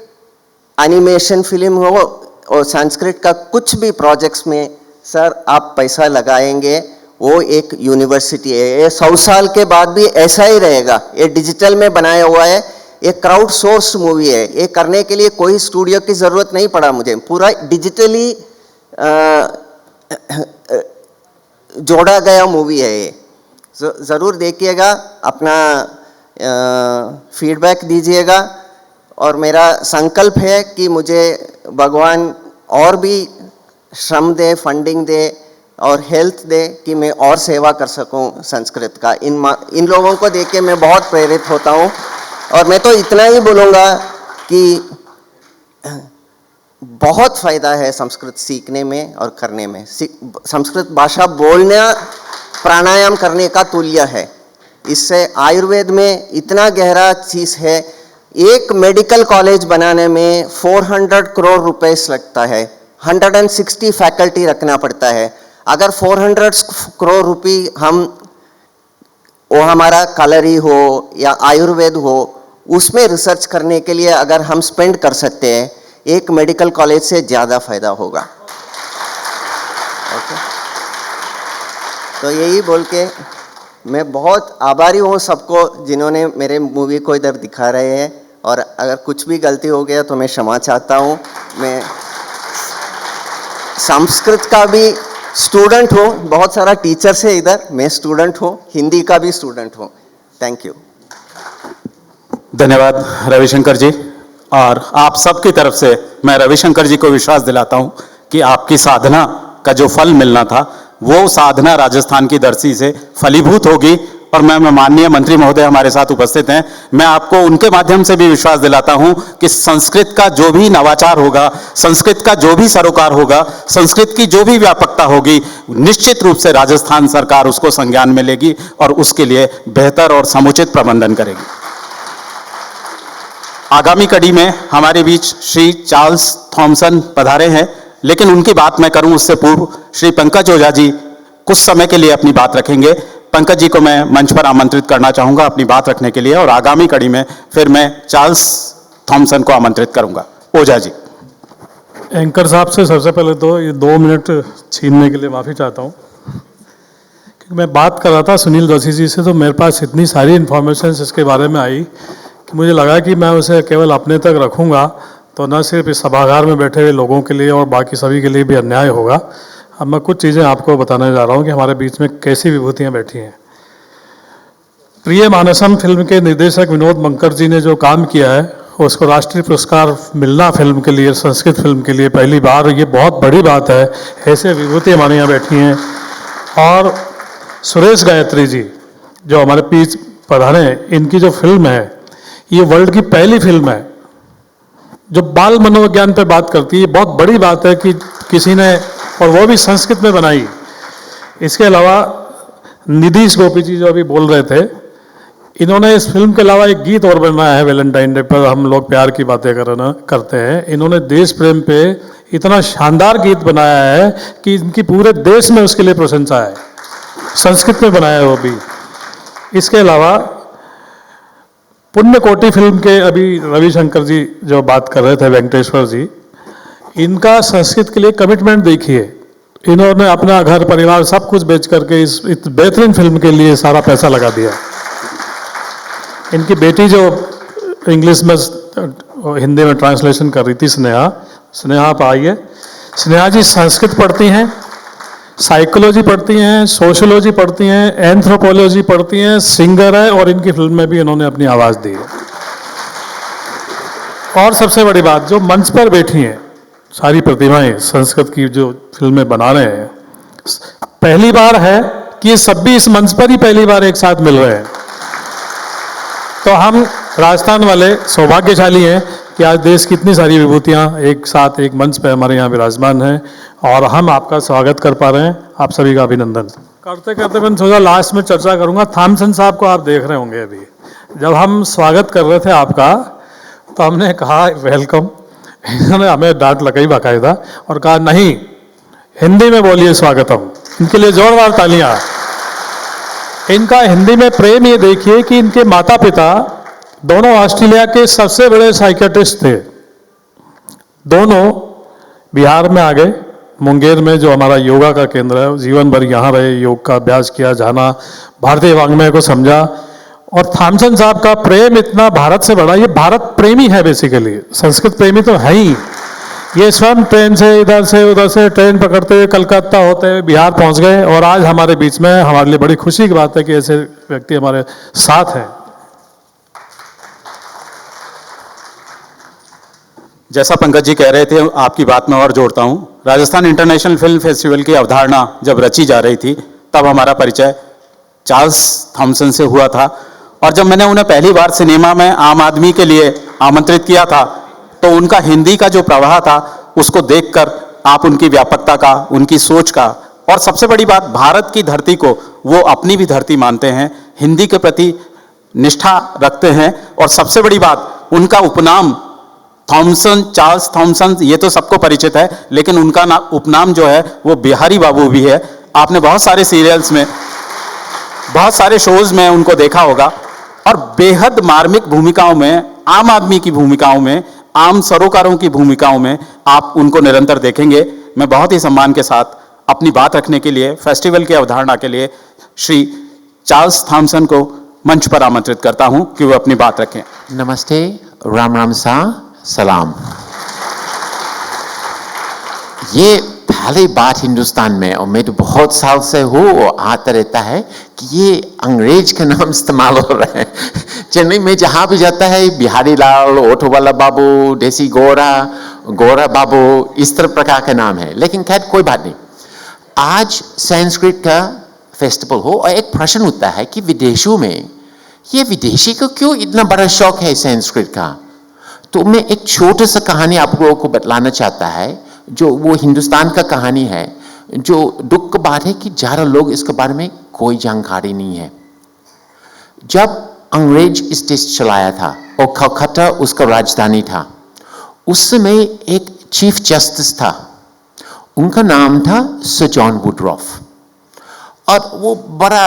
एनिमेशन फिल्म हो और संस्कृत का कुछ भी प्रोजेक्ट्स में सर आप पैसा लगाएंगे, वो एक यूनिवर्सिटी है। ये 100 साल के बाद भी ऐसा ही रहेगा। ये डिजिटल में बनाया हुआ है, ये क्राउड सोर्स मूवी है। ये करने के लिए कोई स्टूडियो की ज़रूरत नहीं पड़ा मुझे, पूरा डिजिटली जोड़ा गया मूवी है ये। ज़रूर देखिएगा, अपना फीडबैक दीजिएगा, और मेरा संकल्प है कि मुझे भगवान और भी श्रम दे, फंडिंग दे और हेल्थ दे कि मैं और सेवा कर सकूं संस्कृत का। इन लोगों को देख के मैं बहुत प्रेरित होता हूं। और मैं तो इतना ही बोलूँगा कि बहुत फ़ायदा है संस्कृत सीखने में और करने में। संस्कृत भाषा बोलना प्राणायाम करने का तुल्य है। इससे आयुर्वेद में इतना गहरा चीज़ है। एक मेडिकल कॉलेज बनाने में 400 करोड़ रुपए लगता है, 160 फैकल्टी रखना पड़ता है। अगर 400 करोड़ रुपए वो हमारा कलरी हो या आयुर्वेद हो, उसमें रिसर्च करने के लिए अगर हम स्पेंड कर सकते हैं, एक मेडिकल कॉलेज से ज़्यादा फायदा होगा। ओके, तो यही बोल के मैं बहुत आभारी हूँ सबको जिन्होंने मेरे मूवी को इधर दिखा रहे हैं, और अगर कुछ भी गलती हो गया तो मैं क्षमा चाहता हूँ। मैं संस्कृत का भी स्टूडेंट हूँ, बहुत सारा टीचर्स है इधर, मैं स्टूडेंट हूँ, हिंदी का भी स्टूडेंट हूँ। Thank you. धन्यवाद रविशंकर जी। और आप सबकी तरफ से मैं रविशंकर जी को विश्वास दिलाता हूं कि आपकी साधना का जो फल मिलना था वो साधना राजस्थान की धरती से फलीभूत होगी। और मैं माननीय मंत्री महोदय हमारे साथ उपस्थित हैं, मैं आपको उनके माध्यम से भी विश्वास दिलाता हूं कि संस्कृत का जो भी नवाचार होगा, संस्कृत का जो भी सरोकार होगा, संस्कृत की जो भी व्यापकता होगी, निश्चित रूप से राजस्थान सरकार उसको संज्ञान में लेगी और उसके लिए बेहतर और समुचित प्रबंधन करेगी। आगामी कड़ी में हमारे बीच श्री चार्ल्स थॉमसन पधारे हैं, लेकिन उनकी बात मैं करूं उससे पूर्व श्री पंकज ओझा जी कुछ समय के लिए अपनी बात रखेंगे। पंकज जी को मैं मंच पर आमंत्रित करना चाहूंगा अपनी बात रखने के लिए, और आगामी कड़ी में फिर मैं चार्ल्स थॉमसन को आमंत्रित करूंगा। ओझा जी। एंकर साहब से सबसे पहले तो ये 2 मिनट छीनने के लिए माफ़ी चाहता हूँ, क्योंकि मैं बात कर रहा था सुनील जोशी जी से, तो मेरे पास इतनी सारी इन्फॉर्मेशन इसके बारे में आई कि मुझे लगा कि मैं उसे केवल अपने तक रखूँगा तो न सिर्फ इस सभागार में बैठे हुए लोगों के लिए और बाकी सभी के लिए भी अन्याय होगा। अब मैं कुछ चीज़ें आपको बताने जा रहा हूँ कि हमारे बीच में कैसी विभूतियाँ बैठी हैं। प्रिय मानसम फिल्म के निर्देशक विनोद मंकर जी ने जो काम किया है उसको राष्ट्रीय पुरस्कार मिलना फिल्म के लिए, संस्कृत फिल्म के लिए पहली बार, ये बहुत बड़ी बात है। ऐसे विभूति हमारे यहाँ बैठी हैं। और सुरेश गायत्री जी जो हमारे बीच पधारे हैं, इनकी जो फिल्म है ये वर्ल्ड की पहली फिल्म है जो बाल मनोविज्ञान पे बात करती है। बहुत बड़ी बात है कि किसी ने, और वो भी संस्कृत में बनाई। इसके अलावा निधीश गोपी जी जो अभी बोल रहे थे, इन्होंने इस फिल्म के अलावा एक गीत और बनाया है वैलेंटाइन डे पर, हम लोग प्यार की बातें करते हैं। इन्होंने देश प्रेम पे इतना शानदार गीत बनाया है कि इनकी पूरे देश में उसके लिए प्रशंसा है। संस्कृत में बनाया है वो भी। इसके अलावा पुण्यकोटि फिल्म के अभी रविशंकर जी जो बात कर रहे थे, वेंकटेश्वर जी, इनका संस्कृत के लिए कमिटमेंट देखिए। इन्होंने अपना घर परिवार सब कुछ बेच करके इस बेहतरीन फिल्म के लिए सारा पैसा लगा दिया। इनकी बेटी जो इंग्लिश में हिंदी में ट्रांसलेशन कर रही थी, स्नेहा आप आइए। स्नेहा जी संस्कृत पढ़ती हैं, साइकोलॉजी पढ़ती हैं, सोशोलॉजी पढ़ती हैं, एंथ्रोपोलॉजी पढ़ती हैं, सिंगर है और इनकी फिल्म में भी इन्होंने अपनी आवाज़ दी है। और सबसे बड़ी बात, जो मंच पर बैठी हैं सारी प्रतिभाएं संस्कृत की जो फिल्में बना रहे हैं, पहली बार है कि ये सब भी इस मंच पर ही पहली बार एक साथ मिल रहे हैं। तो हम राजस्थान वाले सौभाग्यशाली हैं कि आज देश की इतनी सारी विभूतियां एक साथ एक मंच पर हमारे यहाँ विराजमान हैं और हम आपका स्वागत कर पा रहे हैं। आप सभी का अभिनंदन करते करते मैंने सोचा लास्ट में चर्चा करूंगा। थॉमसन साहब को आप देख रहे होंगे, अभी जब हम स्वागत कर रहे थे आपका तो हमने कहा वेलकम, इन्होंने हमें डांट लगाई बाकायदा और कहा नहीं हिंदी में बोलिए स्वागतम। इनके लिए जोरदार तालियां। इनका हिंदी में प्रेम ये देखिए कि इनके माता पिता दोनों ऑस्ट्रेलिया के सबसे बड़े साइकियाट्रिस्ट थे। दोनों बिहार में आ गए, मुंगेर में जो हमारा योगा का केंद्र है, जीवन भर यहाँ रहे, योग का अभ्यास किया, जाना, भारतीय वांग्मय को समझा। और थॉमसन साहब का प्रेम इतना भारत से बड़ा, ये भारत प्रेमी है बेसिकली, संस्कृत प्रेमी तो है ही। ये स्वयं ट्रेन से इधर से उधर से ट्रेन पकड़ते हुए कलकत्ता होते हुए बिहार पहुंच गए और आज हमारे बीच में। हमारे लिए बड़ी खुशी की बात है कि ऐसे व्यक्ति हमारे साथ हैं। जैसा पंकज जी कह रहे थे, आपकी बात में और जोड़ता हूं। राजस्थान इंटरनेशनल फिल्म फेस्टिवल की अवधारणा जब रची जा रही थी तब हमारा परिचय चार्ल्स थॉमसन से हुआ था। और जब मैंने उन्हें पहली बार सिनेमा में आम आदमी के लिए आमंत्रित किया था तो उनका हिंदी का जो प्रवाह था उसको देखकर आप उनकी व्यापकता का, उनकी सोच का, और सबसे बड़ी बात भारत की धरती को वो अपनी भी धरती मानते हैं, हिंदी के प्रति निष्ठा रखते हैं। और सबसे बड़ी बात, उनका उपनाम थॉमसन, चार्ल्स थॉमसन, ये तो सबको परिचित है, लेकिन उनका उपनाम जो है वो बिहारी बाबू भी है। आपने बहुत सारे सीरियल्स में, बहुत सारे शोज में उनको देखा होगा और बेहद मार्मिक भूमिकाओं में, आम आदमी की भूमिकाओं में, आम सरोकारों की भूमिकाओं में आप उनको निरंतर देखेंगे। मैं बहुत ही सम्मान के साथ अपनी बात रखने के लिए, फेस्टिवल की अवधारणा के लिए श्री चार्ल्स थॉमसन को मंच पर आमंत्रित करता हूं कि वो अपनी बात रखें। नमस्ते, राम राम सा, सलाम। ये पहली बात हिंदुस्तान में, और मैं तो बहुत साल से हूँ और आता रहता है, कि ये अंग्रेज का नाम इस्तेमाल हो रहा है। चेन्नई में जहाँ भी जाता है बिहारी लाल, ऑटो वाला बाबू, देसी गोरा, गोरा बाबू, इस तरह प्रकार का नाम है। लेकिन खैर कोई बात नहीं। आज संस्कृत का फेस्टिवल हो और एक प्रश्न उठता है कि विदेशों में ये विदेशी को क्यों इतना बड़ा शौक है संस्कृत का। तो मैं एक छोटा सा कहानी आप लोगों को बतलाना चाहता है, जो वो हिंदुस्तान का कहानी है, जो दुख की बात है कि ज़्यादा लोग इसके बारे में कोई जानकारी नहीं है। जब अंग्रेज इस देश चलाया था और कलकत्ता उसका राजधानी था, उस समय एक चीफ जस्टिस था, उनका नाम था सर जॉन वुडरॉफ, और वो बड़ा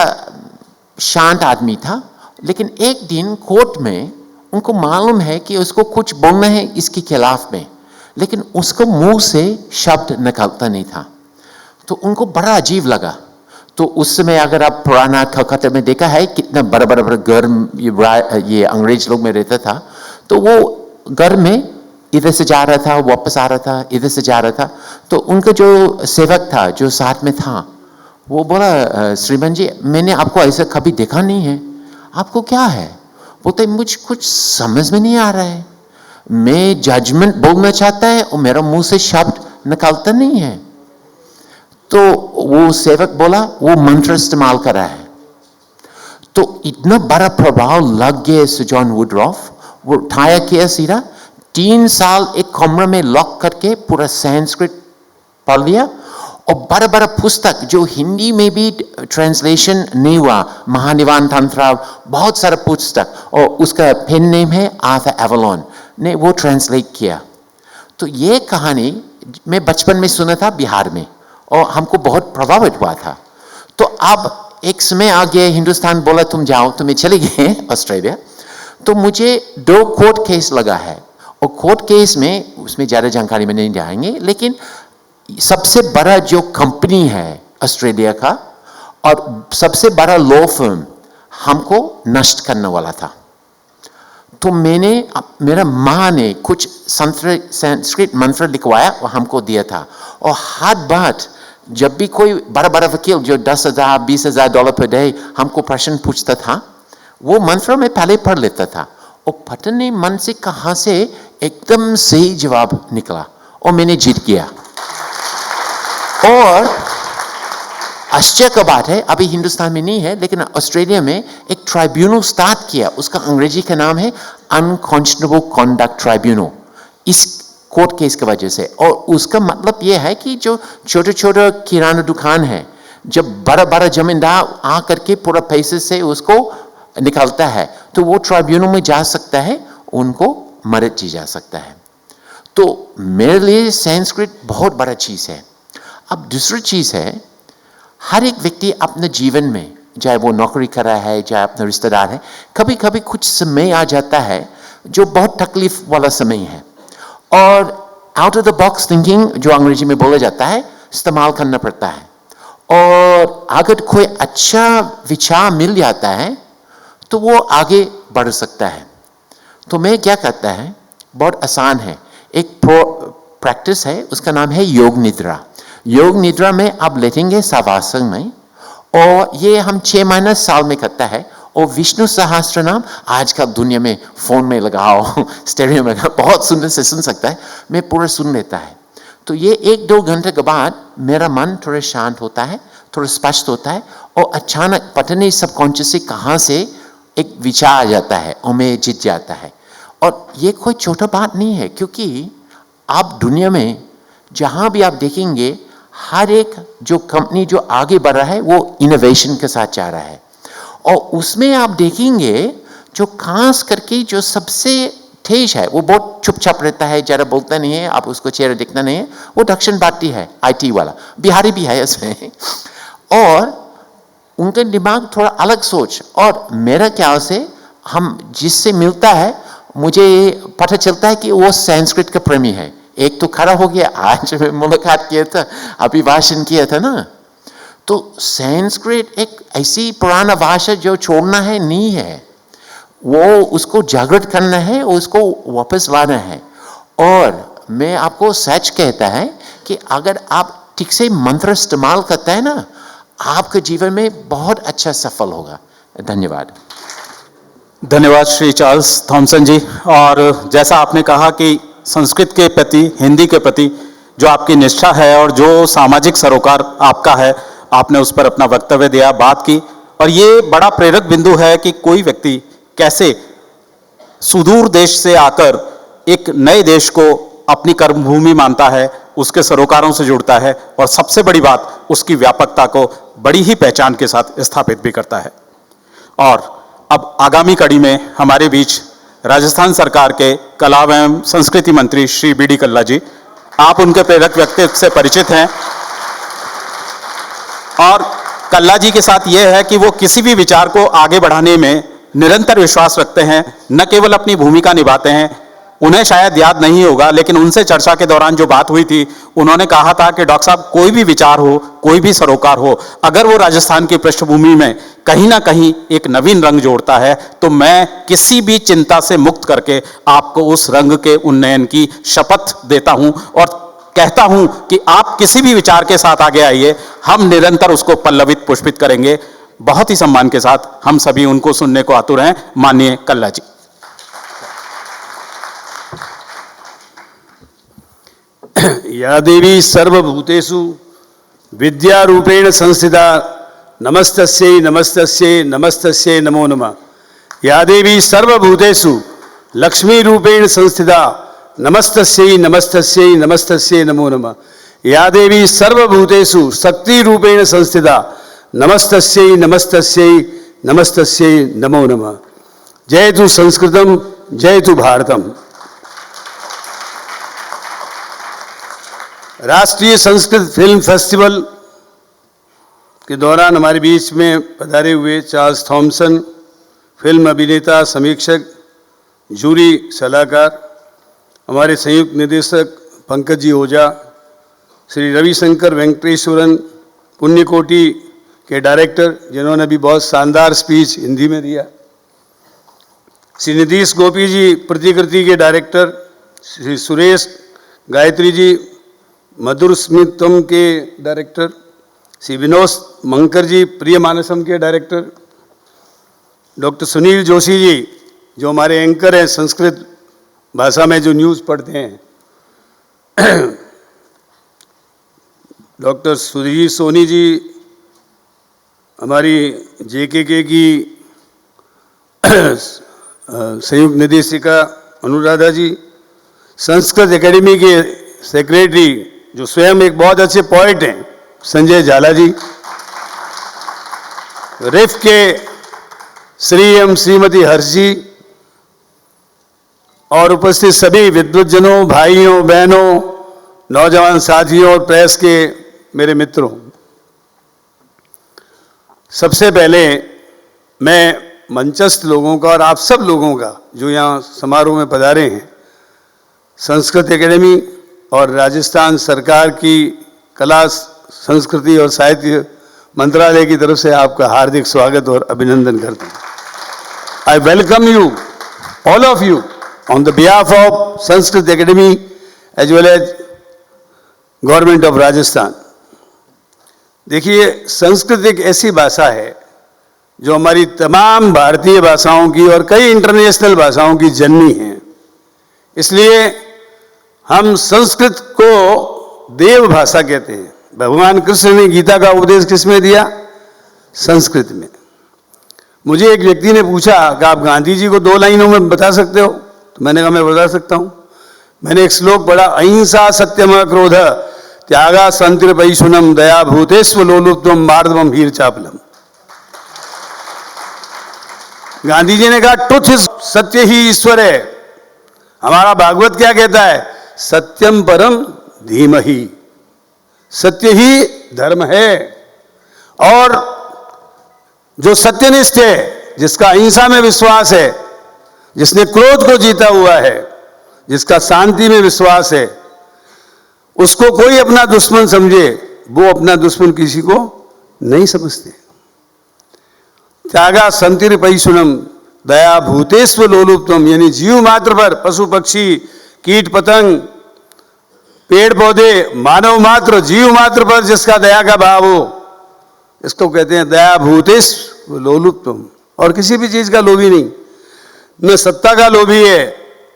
शांत आदमी था। लेकिन एक दिन कोर्ट में उनको मालूम है कि उसको कुछ बोलना है इसके खिलाफ में, लेकिन उसको मुंह से शब्द निकलता नहीं था। तो उनको बड़ा अजीब लगा। तो उस समय अगर आप पुराना कलकत्ता में देखा है कितना बड़ा बड़ा घर ये अंग्रेज लोग में रहता था, तो वो घर में इधर से जा रहा था, वापस आ रहा था, इधर से जा रहा था। तो उनका जो सेवक था जो साथ में था, वो बोला, श्रीमान जी मैंने आपको ऐसा कभी देखा नहीं है, आपको क्या है? बोलते मुझे कुछ समझ में नहीं आ रहा है, मैं जजमेंट बोलना चाहता है और मेरा मुंह से शब्द निकलता नहीं है। तो वो सेवक बोला वो मंत्र इस्तेमाल कर रहा है। तो इतना बड़ा प्रभाव लग गया सर जॉन वुडरॉफ, वो उठाया किया सीधा 3 साल एक कमरे में लॉक करके पूरा संस्कृत पढ़ लिया, और बड़ा बड़ा पुस्तक जो हिंदी में भी ट्रांसलेशन नहीं हुआ, महानिवान तंत्र, बहुत सारा पुस्तक, और उसका पेन नेम है आर्थर एवलॉन ने वो ट्रांसलेट किया। तो ये कहानी मैं बचपन में सुना था बिहार में, और हमको बहुत प्रभावित हुआ था। तो अब एक समय आ गया, हिंदुस्तान बोला तुम जाओ, तो मैं चले गए ऑस्ट्रेलिया। तो मुझे 2 कोर्ट केस लगा है, और कोर्ट केस में उसमें ज़्यादा जानकारी में नहीं जाएंगे, लेकिन सबसे बड़ा जो कंपनी है ऑस्ट्रेलिया का और सबसे बड़ा लॉ फर्म हमको नष्ट करने वाला था। तो मेरा माँ ने कुछ संस्कृत मंत्र लिखवाया और हमको दिया था, और हर बात जब भी कोई बड़ा बड़ा वकील जो $10,000-20,000 पर डे हमको प्रश्न पूछता था, वो मंत्र में पहले पढ़ लेता था, और पता नहीं मन से कहाँ से एकदम सही जवाब निकला और मैंने जीत गया। और आश्चर्य की बात है, अभी हिंदुस्तान में नहीं है, लेकिन ऑस्ट्रेलिया में एक ट्राइब्यूनल स्टार्ट किया, उसका अंग्रेजी का नाम है अनकॉन्शनेबल कॉन्डक्ट ट्राइब्यूनल, इस कोर्ट केस की वजह से। और उसका मतलब यह है कि जो छोटे छोटे किराना दुकान है, जब बड़ा बड़ा जमींदार आ करके पूरा पैसे से उसको निकालता है, तो वो ट्राइब्यूनल में जा सकता है, उनको मदद दी जा सकता है। तो मेरे लिए संस्कृत बहुत बड़ा चीज़ है। अब दूसरी चीज़ है, हर एक व्यक्ति अपने जीवन में, चाहे वो नौकरी कर रहा है, चाहे अपना रिश्तेदार है, कभी कभी कुछ समय आ जाता है जो बहुत तकलीफ वाला समय है, और out of the box thinking जो अंग्रेजी में बोला जाता है इस्तेमाल करना पड़ता है। और अगर कोई अच्छा विचार मिल जाता है तो वो आगे बढ़ सकता है। तो मैं क्या करता है, बहुत आसान है, एक प्रैक्टिस है, उसका नाम है योग निद्रा। योग निद्रा में आप लेटेंगे शवासन में, और ये हम 6 महीने साल में करता है। और विष्णु सहस्त्र नाम आजकल दुनिया में फ़ोन में लगाओ, स्टेरियो में लगाओ, बहुत सुंदर से सुन सकता है, मैं पूरा सुन लेता है। तो ये 1-2 घंटे के बाद मेरा मन थोड़ा शांत होता है, थोड़ा स्पष्ट होता है, और अचानक पता नहीं सबकॉन्शियस से कहाँ से एक विचार आ जाता है और मैं जीत जाता है। और ये कोई छोटा बात नहीं है, क्योंकि आप दुनिया में जहाँ भी आप देखेंगे, हर एक जो कंपनी जो आगे बढ़ रहा है वो इनोवेशन के साथ जा रहा है, और उसमें आप देखेंगे जो खास करके जो सबसे तेज है वो बहुत चुपचाप रहता है, ज़्यादा बोलता नहीं है, आप उसको चेहरा दिखना नहीं है, वो दक्षिण भारतीय है, IT वाला, बिहारी भी है इसमें, और उनका दिमाग थोड़ा अलग सोच। और मेरा ख्याल से हम जिससे मिलता है, मुझे पता चलता है कि वो संस्कृत का प्रेमी है। एक तो खड़ा हो गया, आज मैं मुलाकात किया था, अभिभाषण किया था ना। तो संस्कृत एक ऐसी पुराना भाषा जो छोड़ना है नहीं है, वो उसको जागृत करना है, उसको वापस लाना है। और मैं आपको सच कहता है कि अगर आप ठीक से मंत्र इस्तेमाल करता है ना, आपके जीवन में बहुत अच्छा सफल होगा। धन्यवाद। धन्यवाद श्री चार्ल्स थॉमसन जी। और जैसा आपने कहा कि संस्कृत के प्रति, हिंदी के प्रति जो आपकी निष्ठा है और जो सामाजिक सरोकार आपका है, आपने उस पर अपना वक्तव्य दिया, बात की, और ये बड़ा प्रेरक बिंदु है कि कोई व्यक्ति कैसे सुदूर देश से आकर एक नए देश को अपनी कर्मभूमि मानता है, उसके सरोकारों से जुड़ता है, और सबसे बड़ी बात उसकी व्यापकता को बड़ी ही पहचान के साथ स्थापित भी करता है। और अब आगामी कड़ी में हमारे बीच राजस्थान सरकार के कला एवं संस्कृति मंत्री श्री बी डी कल्ला जी, आप उनके प्रेरक व्यक्तित्व से परिचित हैं, और कल्ला जी के साथ यह है कि वो किसी भी विचार को आगे बढ़ाने में निरंतर विश्वास रखते हैं, न केवल अपनी भूमिका निभाते हैं। उन्हें शायद याद नहीं होगा, लेकिन उनसे चर्चा के दौरान जो बात हुई थी, उन्होंने कहा था कि डॉक्टर साहब, कोई भी विचार हो, कोई भी सरोकार हो, अगर वो राजस्थान की पृष्ठभूमि में कहीं ना कहीं एक नवीन रंग जोड़ता है, तो मैं किसी भी चिंता से मुक्त करके आपको उस रंग के उन्नयन की शपथ देता हूं और कहता हूं कि आप किसी भी विचार के साथ आगे आइए, हम निरंतर उसको पल्लवित पुष्पित करेंगे। बहुत ही सम्मान के साथ हम सभी उनको सुनने को आतुर हैं। माननीय कल्ला जी। या देवी सर्वभूतेषु विद्यारूपेण संस्थिता नमस्तस्यै नमस्तस्यै नमस्तस्यै नमो नमः। या देवी सर्वभूतेषु लक्ष्मी रूपेण संस्थिता नमस्तस्यै नमस्तस्यै नमस्तस्यै नमो नमः। या देवी सर्वभूतेषु शक्ति रूपेण संस्थिता नमस्तस्यै नमस्तस्यै नमस्तस्यै नमो नमः। जय तु संस्कृतम, जय तु भारतम। राष्ट्रीय संस्कृत फिल्म फेस्टिवल के दौरान हमारे बीच में पधारे हुए चार्ल्स थॉमसन, फिल्म अभिनेता, समीक्षक, जूरी सलाहकार, हमारे संयुक्त निदेशक पंकज जी ओझा, श्री रविशंकर वेंकटेश्वरन, पुण्यकोटि के डायरेक्टर जिन्होंने भी बहुत शानदार स्पीच हिंदी में दिया, श्री नीतीश गोपी जी प्रतिकृति के डायरेक्टर, श्री सुरेश गायत्री जी मधुर स्मितम के डायरेक्टर, श्री विनोद मंकर जी प्रिय मानसम के डायरेक्टर, डॉक्टर सुनील जोशी जी जो हमारे एंकर हैं, संस्कृत भाषा में जो न्यूज़ पढ़ते हैं, डॉक्टर सुधीर सोनी जी हमारी जेकेके की संयुक्त निदेशिका अनुराधा जी, संस्कृत एकेडमी के सेक्रेटरी जो स्वयं एक बहुत अच्छे पोइट हैं संजय झाला जी, रिफ के श्री एम श्रीमती हर्ष जी, और उपस्थित सभी विद्वज्जनों, भाइयों, बहनों, नौजवान साथियों और प्रेस के मेरे मित्रों, सबसे पहले मैं मंचस्थ लोगों का और आप सब लोगों का जो यहाँ समारोह में पधारे हैं, संस्कृत एकेडमी और राजस्थान सरकार की कला, संस्कृति और साहित्य मंत्रालय की तरफ से आपका हार्दिक स्वागत और अभिनंदन करता हूँ। I welcome you, all of you, on the behalf of Sanskrit Academy as well as Government of Rajasthan। देखिए, संस्कृत एक ऐसी भाषा है जो हमारी तमाम भारतीय भाषाओं की और कई इंटरनेशनल भाषाओं की जननी है। इसलिए हम संस्कृत को देव भाषा कहते हैं। भगवान कृष्ण ने गीता का उपदेश किस में दिया? संस्कृत में। मुझे एक व्यक्ति ने पूछा कि आप गांधी जी को 2 लाइनों में बता सकते हो? तो मैंने कहा मैं बता सकता हूं। मैंने एक श्लोक पढ़ा, अहिंसा सत्यम क्रोध त्यागा संतिरपैशुनम दया भूतेस्व लोलुप्तम मार्दवम हीर चापलम। गांधी जी ने कहा ट्रुथ इज, सत्य ही ईश्वर है। हमारा भागवत क्या कहता है? सत्यम परम धीमहि, सत्य ही धर्म है। और जो सत्यनिष्ठ है, जिसका अहिंसा में विश्वास है, जिसने क्रोध को जीता हुआ है, जिसका शांति में विश्वास है, उसको कोई अपना दुश्मन समझे, वो अपना दुश्मन किसी को नहीं समझते। त्यागा संतिरपैशुनम दया भूतेस्व लोलुप्तम, यानी जीव मात्र पर, पशु पक्षी कीट पतंग पेड़ पौधे, मानव मात्र, जीव मात्र पर जिसका दया का भाव हो, इसको कहते हैं दया भूतिस लोलुप्तम। और किसी भी चीज का लोभी नहीं, न सत्ता का लोभी है,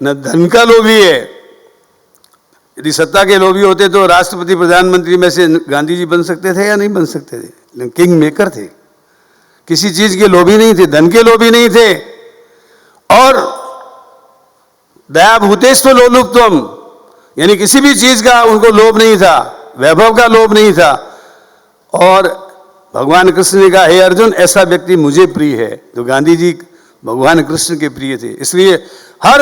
न धन का लोभी है। यदि सत्ता के लोभी होते तो राष्ट्रपति प्रधानमंत्री में से गांधी जी बन सकते थे या नहीं बन सकते थे? लेकिन किंग मेकर थे, किसी चीज के लोभी नहीं थे, धन के लोभी नहीं थे। और दया भूतेस्व लोलुप्तम, यानी किसी भी चीज का उनको लोभ नहीं था, वैभव का लोभ नहीं था। और भगवान कृष्ण ने कहा, हे अर्जुन, ऐसा व्यक्ति मुझे प्रिय है। तो गांधी जी भगवान कृष्ण के प्रिय थे, इसलिए हर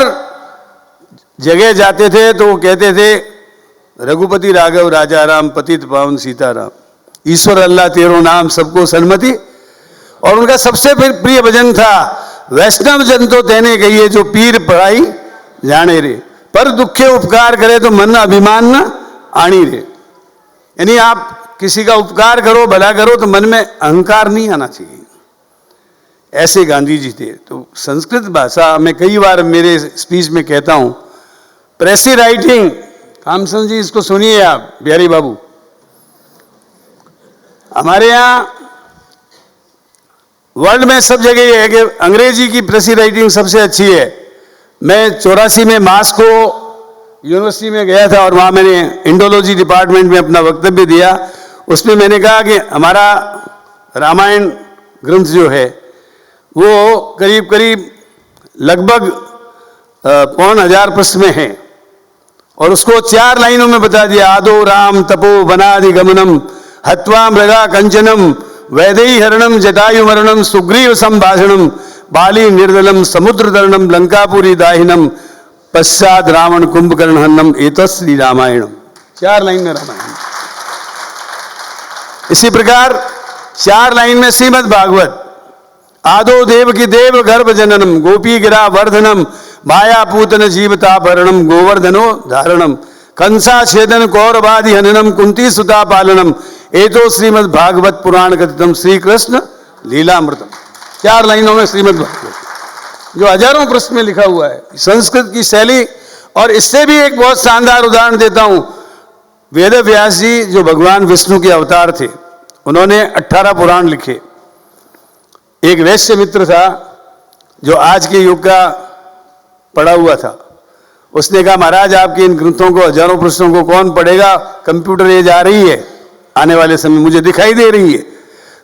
जगह जाते थे तो वो कहते थे, रघुपति राघव राजा राम, पतित पावन सीताराम, ईश्वर अल्लाह तेरो नाम, सबको सन्मति। और उनका सबसे प्रिय भजन था, वैष्णव जन तो तेने कहिए, जो पीर पढ़ाई जाने रे, पर दुखे उपकार करे तो मन अभिमान न आनी रे। यानी आप किसी का उपकार करो, भला करो, तो मन में अहंकार नहीं आना चाहिए। ऐसे गांधी जी थे। तो संस्कृत भाषा में कई बार मेरे स्पीच में कहता हूं, प्रेसी राइटिंग, कामसन जी इसको सुनिए आप, बिहारी बाबू, हमारे यहां वर्ल्ड में सब जगह ये है कि अंग्रेजी की प्रेसी राइटिंग सबसे अच्छी है। मैं 84 में मास्को यूनिवर्सिटी में गया था और वहां मैंने इंडोलॉजी डिपार्टमेंट में अपना वक्तव्य दिया। उसमें मैंने कहा कि हमारा रामायण ग्रंथ जो है वो करीब करीब लगभग 1000 पृष्ठ में है, और उसको 4 लाइनों में बता दिया। आदो राम तपो वनादि गमनम हत्वा मृगा कंचनम वैदेही हरणम जटायु मरणम सुग्रीव संभाषणम बाली निर्दलम समुद्र तरणम लंकापुरी दाहिनम पश्चात रावण कुंभकर्ण हन्नम एतश्री रामायणम। 4 लाइन में रामायण। इसी प्रकार 4 लाइन में श्रीमद् भागवत, आदो देव की देव गर्भ जननम गोपी गिरा वर्धनम माया पूतन जीवतापहरणम गोवर्धनो धारणम कंसा छेदन कौरवादि हननम कुंती सुता पालनम एतो श्रीमद् भागवत पुराण कथितम श्री कृष्ण लीलामृतम। 4 लाइनों में श्रीमद् भागवत, जो हजारों पृष्ठ में लिखा हुआ है, संस्कृत की शैली। और इससे भी एक बहुत शानदार उदाहरण देता हूं। वेद व्यास जी जो भगवान विष्णु के अवतार थे, उन्होंने 18 पुराण लिखे। एक वैश्य मित्र था जो आज के युग का पढ़ा हुआ था, उसने कहा, महाराज आपके इन ग्रंथों को, हजारों पृष्ठों को कौन पढ़ेगा, कंप्यूटर एज आ रही है, आने वाले समय मुझे दिखाई दे रही है।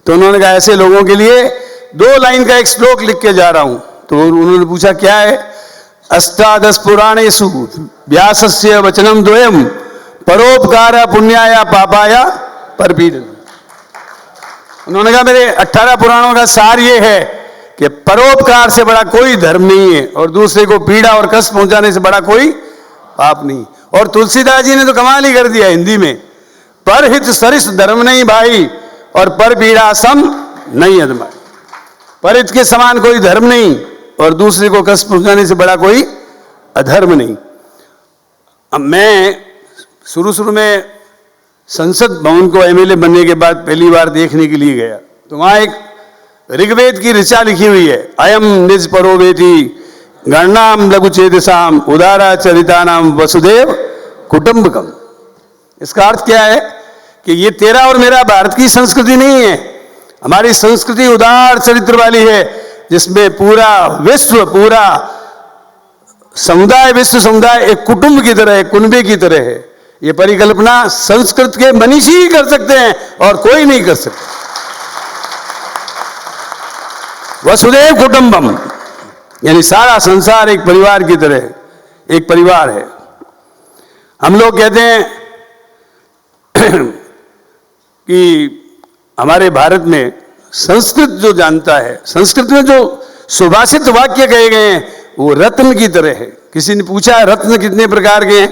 तो उन्होंने कहा, ऐसे लोगों के लिए 2 लाइन का एक श्लोक लिख के जा रहा हूं। तो उन्होंने पूछा, क्या है? अष्टादश पुराणेषु व्यासस्य वचनम द्वयम परोपकार पुण्याय पापाय परपीडन। उन्होंने कहा, मेरे 18 पुराणों का सार ये है कि परोपकार से बड़ा कोई धर्म नहीं है, और दूसरे को पीड़ा और कष्ट पहुंचाने से बड़ा कोई पाप नहीं। और तुलसीदास जी ने तो कमाल ही कर दिया हिंदी में, परहित सरिस धर्म नहीं भाई, और पर पीड़ा सम नहीं अधमाई। परहित के समान कोई धर्म नहीं, और दूसरे को कष्ट पहुंचाने से बड़ा कोई अधर्म नहीं। अब मैं शुरू में संसद भवन को एमएलए बनने के बाद पहली बार देखने के लिए गया, तो वहां एक ऋग्वेद की ऋचा लिखी हुई है, अयम निज परो वेति गणनाम लघु चेतसाम उदारा चरितानाम वसुदेव कुटुंबकम। इसका अर्थ क्या है कि ये तेरा और मेरा भारत की संस्कृति नहीं है। हमारी संस्कृति उदार चरित्र वाली है, जिसमें पूरा विश्व, पूरा समुदाय, विश्व समुदाय एक कुटुंब की तरह है, कुनबे की तरह है। ये परिकल्पना संस्कृत के मनीषी ही कर सकते हैं और कोई नहीं कर सकता। वसुदेव कुटुंबम, यानी सारा संसार एक परिवार की तरह एक परिवार है। हम लोग कहते हैं कि हमारे भारत में संस्कृत जो जानता है, संस्कृत में जो सुभाषित वाक्य कहे गए हैं वो रत्न की तरह है। किसी ने पूछा रत्न कितने प्रकार के हैं,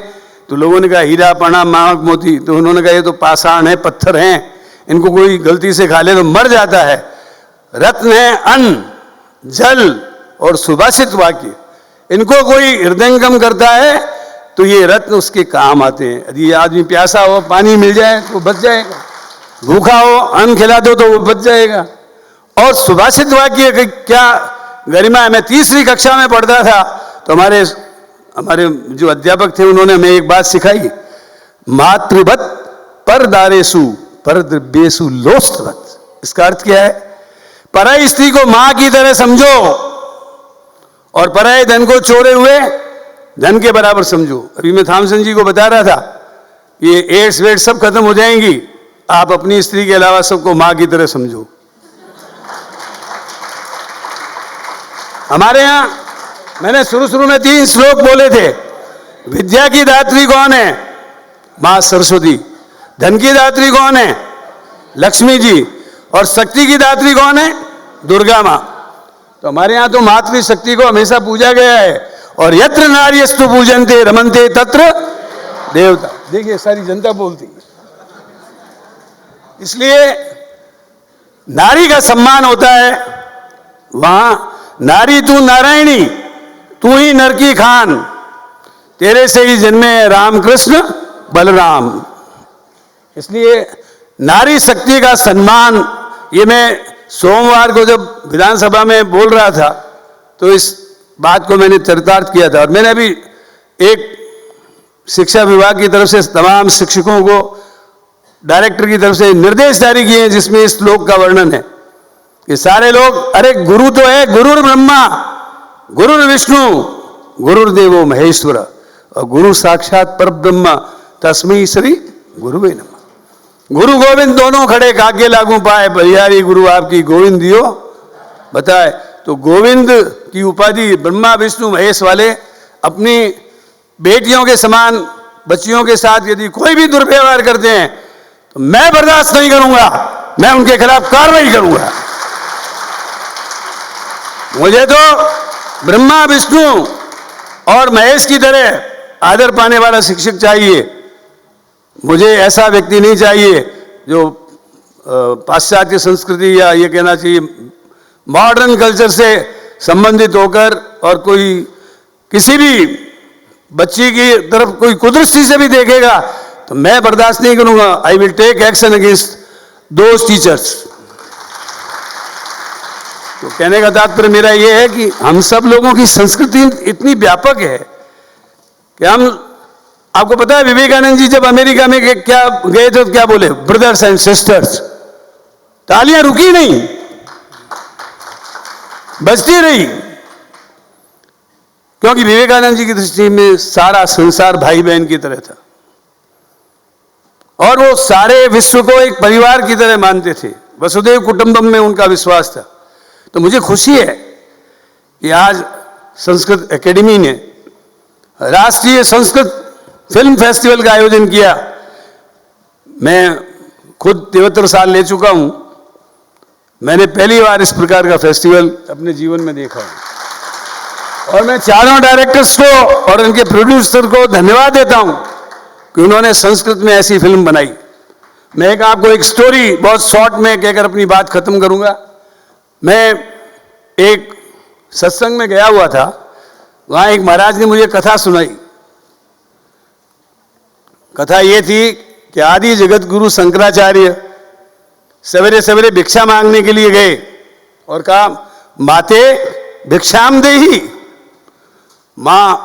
तो लोगों ने कहा हीरा, पणा, माणक, मोती। तो उन्होंने कहा ये तो पाषाण है, पत्थर हैं, इनको कोई गलती से खा ले तो मर जाता है। रत्न है अन्न, जल और सुभाषित वाक्य। इनको कोई हृदयंगम करता है तो ये रत्न उसके काम आते हैं। यदि आदमी प्यासा हो, पानी मिल जाए तो बच जाएगा, भूखा हो, अन्न खिला दो तो वो बच जाएगा। और सुभाषित वाक्य क्या गरिमा है। मैं 3री कक्षा में पढ़ता था तो हमारे जो अध्यापक थे उन्होंने हमें एक बात सिखाई। मातृवत पर दारेसु पर द्रव्येसु लोस्त्रवत। इसका अर्थ क्या है? पराई स्त्री को मां की तरह समझो और पराये धन को चोरे हुए धन के बराबर समझो। अभी मैं थॉमसन जी को बता रहा था, ये एड्स वेड्स सब खत्म हो जाएंगी, आप अपनी स्त्री के अलावा सबको मां की तरह समझो। हमारे यहां मैंने शुरू में 3 श्लोक बोले थे। विद्या की दात्री कौन है? मां सरस्वती। धन की दात्री कौन है? लक्ष्मी जी। और शक्ति की दात्री कौन है? दुर्गा मां। तो हमारे यहां तो मातृशक्ति को हमेशा पूजा गया है। और यत्र नार्यस्तु पूजन्ते रमन्ते तत्र देवता। देखिए सारी जनता बोलती है। इसलिए नारी का सम्मान होता है वहां। नारी तू नारायणी, तू ही नर की खान, तेरे से ही जन्मे राम कृष्ण बलराम। इसलिए नारी शक्ति का सम्मान, ये मैं सोमवार को जब विधानसभा में बोल रहा था तो इस बात को मैंने चरितार्थ किया था। और मैंने अभी एक शिक्षा विभाग की तरफ से तमाम शिक्षकों को डायरेक्टर की तरफ से निर्देश जारी किए हैं जिसमें इस श्लोक का वर्णन है। ये सारे लोग, अरे गुरु तो है, गुरुर ब्रह्मा गुरुर विष्णु गुरुर्देवो महेश्वर और गुरु साक्षात परब्रह्म तस्मै श्री गुरुवे नमः। गुरु गोविंद दोनों खड़े काके लागू पाए, बलिहारी गुरु आपकी गोविंद दियो बताए। तो गोविंद की उपाधि ब्रह्मा विष्णु महेश वाले अपनी बेटियों के समान बच्चियों के साथ यदि कोई भी दुर्व्यवहार करते हैं तो मैं बर्दाश्त नहीं करूंगा, मैं उनके खिलाफ कार्रवाई करूंगा। मुझे तो ब्रह्मा विष्णु और महेश की तरह आदर पाने वाला शिक्षक चाहिए। मुझे ऐसा व्यक्ति नहीं चाहिए जो पाश्चात्य संस्कृति या ये कहना चाहिए मॉडर्न कल्चर से संबंधित होकर और कोई किसी भी बच्ची की तरफ कोई कुदृष्टि से भी देखेगा तो मैं बर्दाश्त नहीं करूंगा। I will take action against those teachers. तो कहने का तात्पर्य मेरा यह है कि हम सब लोगों की संस्कृति इतनी व्यापक है कि हम, आपको पता है विवेकानंद जी जब अमेरिका में क्या गए थे तो क्या बोले? Brothers and sisters. तालियां रुकी नहीं, बजती रही, क्योंकि विवेकानंद जी की दृष्टि में सारा संसार भाई बहन की तरह था और वो सारे विश्व को एक परिवार की तरह मानते थे। वसुदेव कुटुंबम में उनका विश्वास था। तो मुझे खुशी है कि आज संस्कृत एकेडमी ने राष्ट्रीय संस्कृत फिल्म फेस्टिवल का आयोजन किया। मैं खुद 73 साल ले चुका हूं, मैंने पहली बार इस प्रकार का फेस्टिवल अपने जीवन में देखा है। और मैं चारों डायरेक्टर्स को और उनके प्रोड्यूसर को धन्यवाद देता हूं कि उन्होंने संस्कृत में ऐसी फिल्म बनाई। मैं आपको एक स्टोरी बहुत शॉर्ट में कहकर अपनी बात खत्म करूंगा। मैं एक सत्संग में गया हुआ था, वहां एक महाराज ने मुझे कथा सुनाई। कथा ये थी कि आदि जगत गुरु शंकराचार्य सवेरे सवेरे भिक्षा मांगने के लिए गए और कहा, माते भिक्षाम देही। मां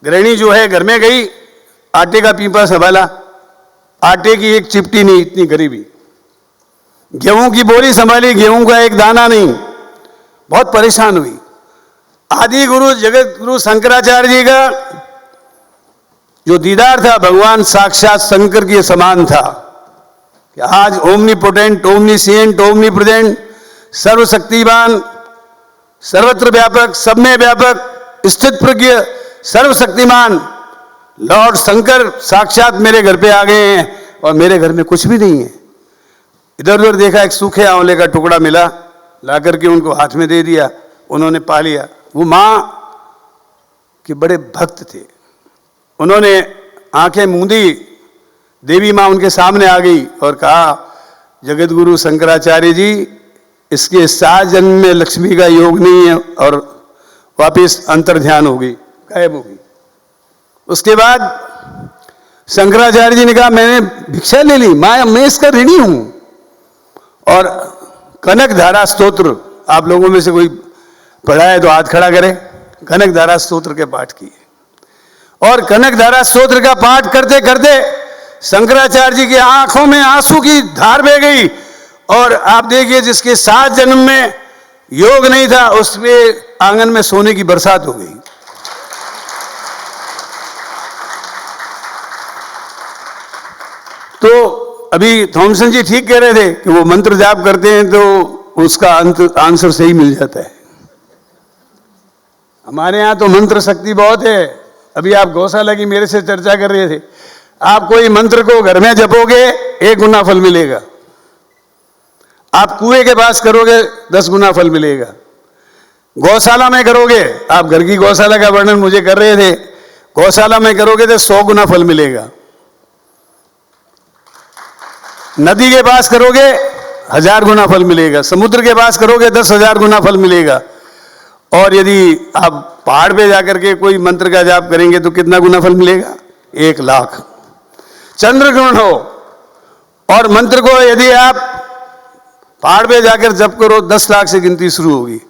गृहिणी जो है घर में गई, आटे का पीपा संभाला, आटे की एक चिपटी नहीं, इतनी गरीबी। गेहूं की बोरी संभाली, गेहूं का एक दाना नहीं, बहुत परेशान हुई। आदि गुरु जगत गुरु शंकराचार्य जी का जो दीदार था भगवान साक्षात शंकर के समान था कि आज ओमनीपोटेंट, ओमनीसिएंट, ओमनीप्रेजेंट, सर्वशक्तिवान, सर्वत्र व्यापक, सब में व्यापक, स्थित प्रज्ञ, सर्वशक्तिमान लॉर्ड शंकर साक्षात मेरे घर पे आ गए हैं और मेरे घर में कुछ भी नहीं है। इधर उधर देखा, एक सूखे आंवले का टुकड़ा मिला, ला करके उनको हाथ में दे दिया, उन्होंने पा लिया। वो मां के बड़े भक्त थे, उन्होंने आंखें मूंदी, देवी मां उनके सामने आ गई और कहा, जगत गुरु शंकराचार्य जी, इसके 7 जन्म में लक्ष्मी का योग नहीं है। और वापिस अंतर ध्यान हो गई, गायब हो गई। उसके बाद शंकराचार्य जी ने कहा, मैंने भिक्षा ले ली, मैं इसका ऋणी हूं। और कनक धारा स्तोत्र, आप लोगों में से कोई पढ़ा है तो हाथ खड़ा करे। कनक धारा स्तोत्र के पाठ किए और कनकधारा स्तोत्र का पाठ करते करते शंकराचार्य जी की आंखों में आंसू की धार बह गई। और आप देखिए, जिसके 7 जन्म में योग नहीं था, उसमें आंगन में सोने की बरसात हो गई। तो अभी थॉमसन जी ठीक कह रहे थे कि वो मंत्र जाप करते हैं तो उसका आंसर सही मिल जाता है। हमारे यहाँ तो मंत्र शक्ति बहुत है। अभी आप गौशाला की मेरे से चर्चा कर रहे थे। आप कोई मंत्र को घर में जपोगे 1 गुना फल मिलेगा, आप कुएं के पास करोगे 10 गुना फल मिलेगा, गौशाला में करोगे, आप घर की गौशाला का वर्णन मुझे कर रहे थे, गौशाला में करोगे तो 100 गुना फल मिलेगा, नदी के पास करोगे 1000 गुना फल मिलेगा, समुद्र के पास करोगे 10,000 गुना फल मिलेगा। और यदि आप पहाड़ पे जाकर के कोई मंत्र का जाप करेंगे तो कितना गुना फल मिलेगा? 1 लाख। चंद्रग्रहण हो और मंत्र को यदि आप पहाड़ पे जाकर जप करो 10 लाख से गिनती शुरू होगी।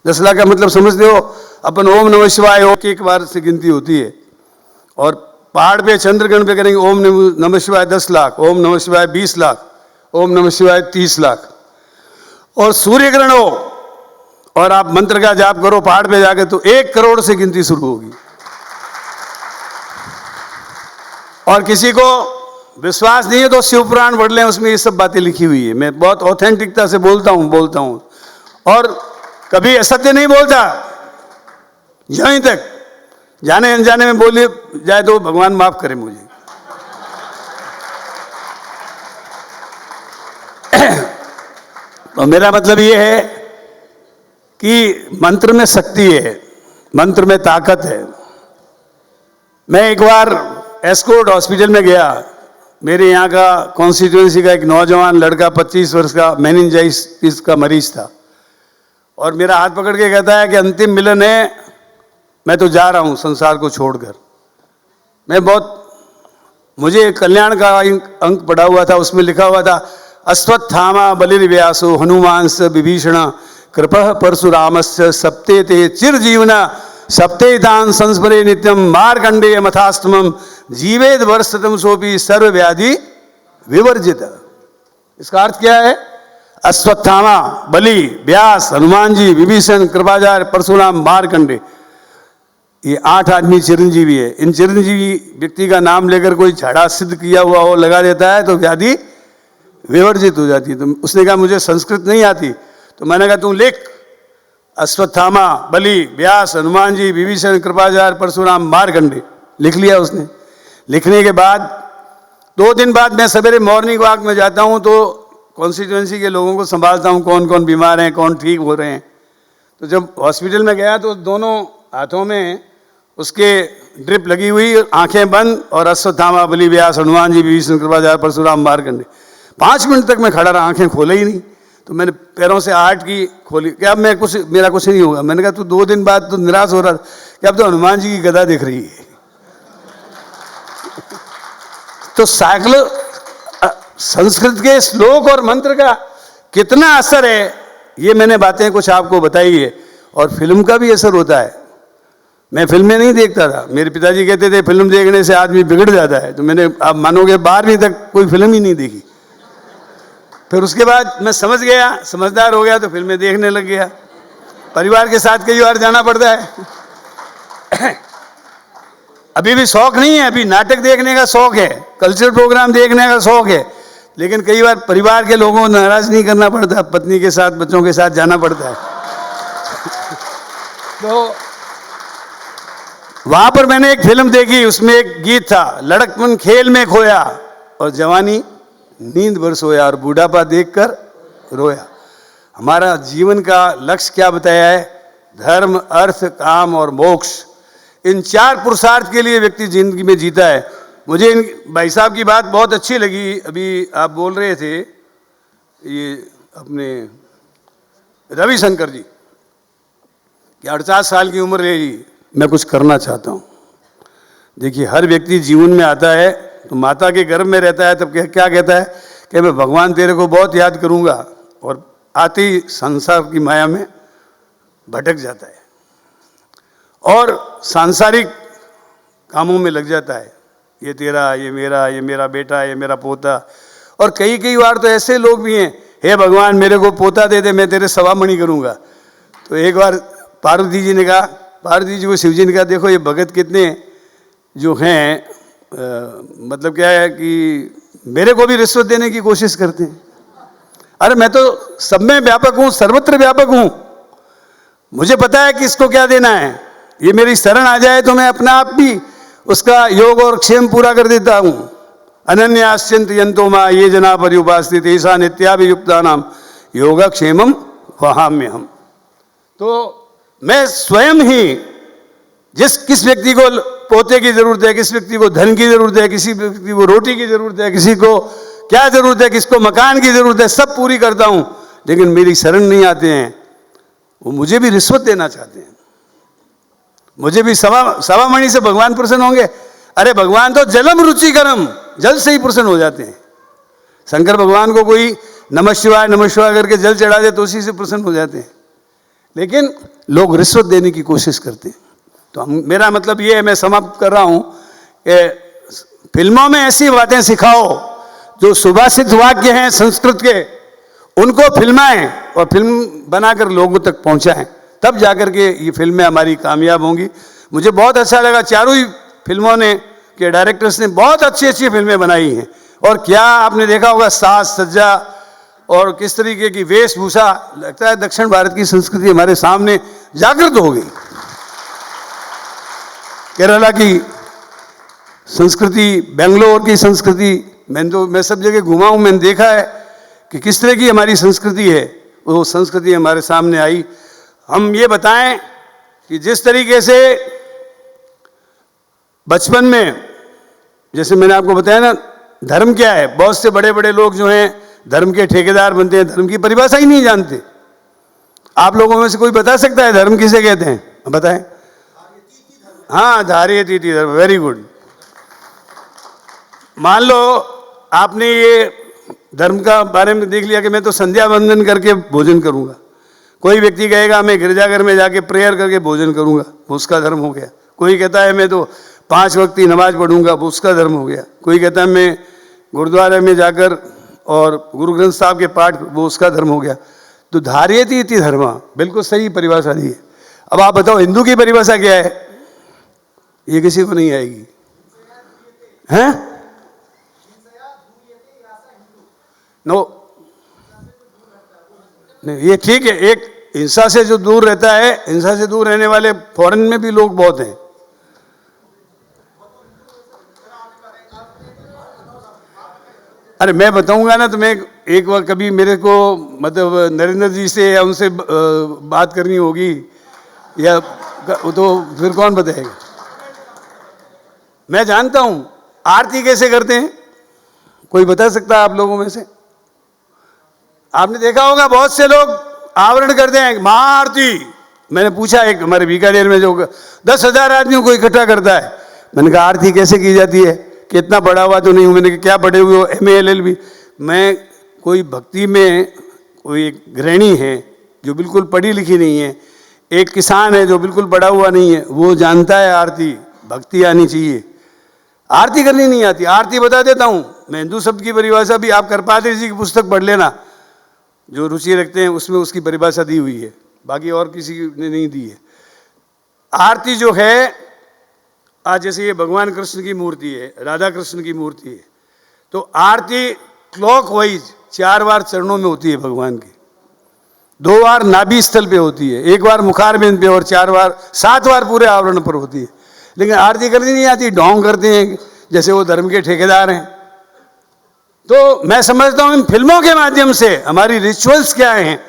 10 लाख का मतलब समझते हो? अपन ओम नमः शिवाय हो एक बार से गिनती होती है। और पहाड़ पे चंद्रग्रहण पे करेंगे ओम नमः शिवाय 10 लाख, ओम नमः शिवाय 20 लाख, ओम नमः शिवाय 30 लाख। और सूर्य ग्रहण हो और आप मंत्र का जाप करो पहाड़ पे जाके तो 1 करोड़ से गिनती शुरू होगी। और किसी को विश्वास नहीं है तो शिव पुराण पढ़ लें, उसमें ये सब बातें लिखी हुई है। मैं बहुत ऑथेंटिकता से बोलता हूं और कभी असत्य नहीं बोलता। यहीं तक जाने अनजाने में बोले जाए तो भगवान माफ करे मुझे। तो मेरा मतलब ये है कि मंत्र में शक्ति है, मंत्र में ताकत है। मैं एक बार एस्कॉर्ट हॉस्पिटल में गया। मेरे यहाँ का कॉन्स्टिट्यूएंसी का एक नौजवान लड़का 25 वर्ष का मेनिंजाइटिस का मरीज था और मेरा हाथ पकड़ के कहता है कि अंतिम मिलन है, मैं तो जा रहा हूँ संसार को छोड़कर। मुझे कल्याण का अंक पढ़ा हुआ था, उसमें लिखा हुआ था अश्वत्थामा बलिर्व्यासो हनुमांस विभीषण कृपः परशुरामस्य सप्ते ते चिरजीवना सप्ते तान संस्मरे नित्यम मार्कंडेय मथास्तमम जीवेद वर्षतम सोपी सर्व व्याधि विवर्जित। इसका अर्थ क्या है? अश्वत्थामा, बलि, व्यास, हनुमान जी, विभीषण, कृपाचार्य, परशुराम, मार्कंडे, ये 8 आदमी चिरंजीवी है। इन चिरंजीवी व्यक्ति का नाम लेकर कोई झाड़ा सिद्ध किया हुआ हो लगा देता है तो व्याधि विवर्जित हो जाती है। तो उसने कहा मुझे संस्कृत नहीं आती, तो मैंने कहा तू लिख अश्वत्थामा, बलि, व्यास, हनुमान जी, विभीषण, कृपाचार्य, परशुराम, मार्कंडे। लिख लिया उसने। लिखने के बाद 2 दिन बाद मैं सवेरे मॉर्निंग वॉक में जाता हूँ तो कॉन्स्टिट्यूएंसी के लोगों को संभालता हूँ, कौन कौन बीमार हैं, कौन ठीक हो रहे हैं। तो जब हॉस्पिटल में गया तो दोनों हाथों में उसके ड्रिप लगी हुई, आंखें बंद और अश्वत्थामा, बलि, व्यास, हनुमान जी, विभीषण, कृपाचार्य, परशुराम, मार्कंडे। 5 मिनट तक मैं खड़ा रहा, आंखें खोले ही नहीं। तो मैंने पैरों से आहट की, खोली कि अब मेरा कुछ नहीं होगा। मैंने कहा तू 2 दिन बाद तो निराश हो रहा था कि अब तो हनुमान जी की गदा दिख रही है। तो संस्कृत के श्लोक और मंत्र का कितना असर है, ये मैंने बातें कुछ आपको बताई है। और फिल्म का भी असर होता है। मैं फिल्में नहीं देखता था, मेरे पिताजी कहते थे फिल्म देखने से आदमी बिगड़ जाता है। तो मैंने, आप मानोगे, 12वीं तक कोई फिल्म ही नहीं देखी। फिर उसके बाद मैं समझ गया, समझदार हो गया तो फिल्में देखने लग गया। परिवार के साथ कई बार जाना पड़ता है। अभी भी शौक नहीं है, अभी नाटक देखने का शौक है, कल्चरल प्रोग्राम देखने का शौक है, लेकिन कई बार परिवार के लोगों को नाराज नहीं करना पड़ता, पत्नी के साथ, बच्चों के साथ जाना पड़ता है। तो वहां पर मैंने एक फिल्म देखी, उसमें एक गीत था, लड़कपन खेल में खोया और जवानी नींद भर सोया और बूढ़ापा देखकर रोया। हमारा जीवन का लक्ष्य क्या बताया है? धर्म, अर्थ, काम और मोक्ष। इन 4 पुरुषार्थ के लिए व्यक्ति जिंदगी में जीता है। मुझे इन भाई साहब की बात बहुत अच्छी लगी। अभी आप बोल रहे थे ये अपने रविशंकर जी कि 48 साल की उम्र है जी, मैं कुछ करना चाहता हूँ। देखिए, हर व्यक्ति जीवन में आता है तो माता के गर्भ में रहता है, तब क्या कहता है कि मैं भगवान तेरे को बहुत याद करूँगा, और आते ही संसार की माया में भटक जाता है। और सांसारिक कामों में लग जाता है, ये तेरा, ये मेरा बेटा, ये मेरा पोता। और कई कई बार तो ऐसे लोग भी हैं, हे भगवान मेरे को पोता दे दे, मैं तेरे सवामणि करूँगा। तो एक बार पार्वती जी ने कहा, पार्वती जी को शिव जी ने कहा, देखो ये भगत कितने जो हैं मतलब क्या है कि मेरे को भी रिश्वत देने की कोशिश करते हैं। अरे मैं तो सब में व्यापक हूँ, सर्वत्र व्यापक हूँ, मुझे पता है किसको क्या देना है। ये मेरी शरण आ जाए तो मैं अपना आप भी उसका योग और क्षेम पूरा कर देता हूँ। अनन्याश्चिंत यंतो मा ये जना पर्युपास्ति तेषा नित्याभियुक्ता नाम योगक्षेमम वहाम्य हम। तो मैं स्वयं ही किस व्यक्ति को पोते की जरूरत है, किस व्यक्ति को धन की जरूरत है, किसी व्यक्ति को रोटी की जरूरत है, किसी को क्या जरूरत है, किसको मकान की जरूरत है, सब पूरी करता हूं। लेकिन मेरी शरण नहीं आते हैं, वो मुझे भी रिश्वत देना चाहते हैं, मुझे भी सवामणि से भगवान प्रसन्न होंगे। अरे भगवान तो जलम रुचिकरम, जल से ही प्रसन्न हो जाते हैं। शंकर भगवान को कोई नमः शिवाय करके जल चढ़ा दे तो उसी से प्रसन्न हो जाते हैं। लेकिन लोग रिश्वत देने की कोशिश करते हैं। तो मेरा मतलब ये है, मैं समाप्त कर रहा हूं कि फिल्मों में ऐसी बातें सिखाओ जो सुभाषित वाक्य हैं संस्कृत के, उनको फिल्माएं और फिल्म बनाकर लोगों तक पहुंचाएं, तब जाकर के ये फिल्में हमारी कामयाब होंगी। मुझे बहुत अच्छा लगा, चारों ही फिल्मों ने के डायरेक्टर्स ने बहुत अच्छी अच्छी फिल्में बनाई हैं। और क्या आपने देखा होगा साज सज्जा और किस तरीके की वेशभूषा, लगता है दक्षिण भारत की संस्कृति हमारे सामने जागृत हो गई। केरला की संस्कृति, बेंगलोर की संस्कृति, मैं सब जगह घुमा हूँ, मैंने देखा है कि किस तरह की हमारी संस्कृति है, वो संस्कृति हमारे सामने आई। हम ये बताएं कि जिस तरीके से बचपन में, जैसे मैंने आपको बताया ना, धर्म क्या है, बहुत से बड़े बड़े लोग जो हैं धर्म के ठेकेदार बनते हैं, धर्म की परिभाषा ही नहीं जानते। आप लोगों में से कोई बता सकता है धर्म किसे कहते हैं? बताएं। हाँ, धार्य तीति धर्म, वेरी गुड। मान लो आपने ये धर्म का बारे में देख लिया कि मैं तो संध्या वंदन करके भोजन करूंगा। कोई व्यक्ति कहेगा मैं गिरजाघर में जाके प्रेयर करके भोजन करूंगा, वो उसका धर्म हो गया। कोई कहता है मैं तो 5 वक्त की नमाज पढ़ूंगा, वो उसका धर्म हो गया। कोई कहता है मैं गुरुद्वारे में जाकर और गुरु ग्रंथ साहब के पाठ, वो उसका धर्म हो गया। तो धार्यति इति धर्म, बिल्कुल सही परिभाषा दी है। अब आप बताओ हिंदू की परिभाषा क्या है? ये किसी को नहीं आएगी, हैं? नो, नहीं, ये ठीक है। एक हिंसा से जो दूर रहता है, हिंसा से दूर रहने वाले फॉरेन में भी लोग बहुत हैं। अरे मैं बताऊंगा ना तो मैं एक बार कभी मेरे को मतलब नरेंद्र जी से या उनसे बात करनी होगी, या तो फिर कौन बताएगा? मैं जानता हूं आरती कैसे करते हैं, कोई बता सकता है आप लोगों में से? आपने देखा होगा बहुत से लोग आवरण करते हैं महाआरती। मैंने पूछा एक हमारे बीकानेर में जो 10,000 आदमियों को इकट्ठा करता है, मैंने कहा आरती कैसे की जाती है? कितना पढ़ा हुआ तो नहीं हूँ। मैंने कहा क्या पढ़े हुए हो? MA LLB। मैं कोई भक्ति में कोई एक गृहिणी है जो बिल्कुल पढ़ी लिखी नहीं है, एक किसान है जो बिल्कुल पढ़ा हुआ नहीं है, वो जानता है आरती भक्ति आनी चाहिए, आरती करनी नहीं आती। आरती बता देता हूँ मैं, हिंदू शब्द की परिभाषा भी आप करपात्री जी की पुस्तक पढ़ लेना, जो रुचि रखते हैं उसमें उसकी परिभाषा दी हुई है, बाकी और किसी ने नहीं दी है। आरती जो है, आज जैसे ये भगवान कृष्ण की मूर्ति है, राधा कृष्ण की मूर्ति है, तो आरती क्लॉक वाइज 4 बार चरणों में होती है भगवान की, 2 बार नाभि स्थल पे होती है, 1 बार मुखारबिंद पे और 7 बार पूरे आवरण पर होती है। लेकिन आरती करनी नहीं आती, ढोंग करते हैं जैसे वो धर्म के ठेकेदार हैं। तो मैं समझता हूँ इन फिल्मों के माध्यम से हमारी रिचुअल्स क्या हैं,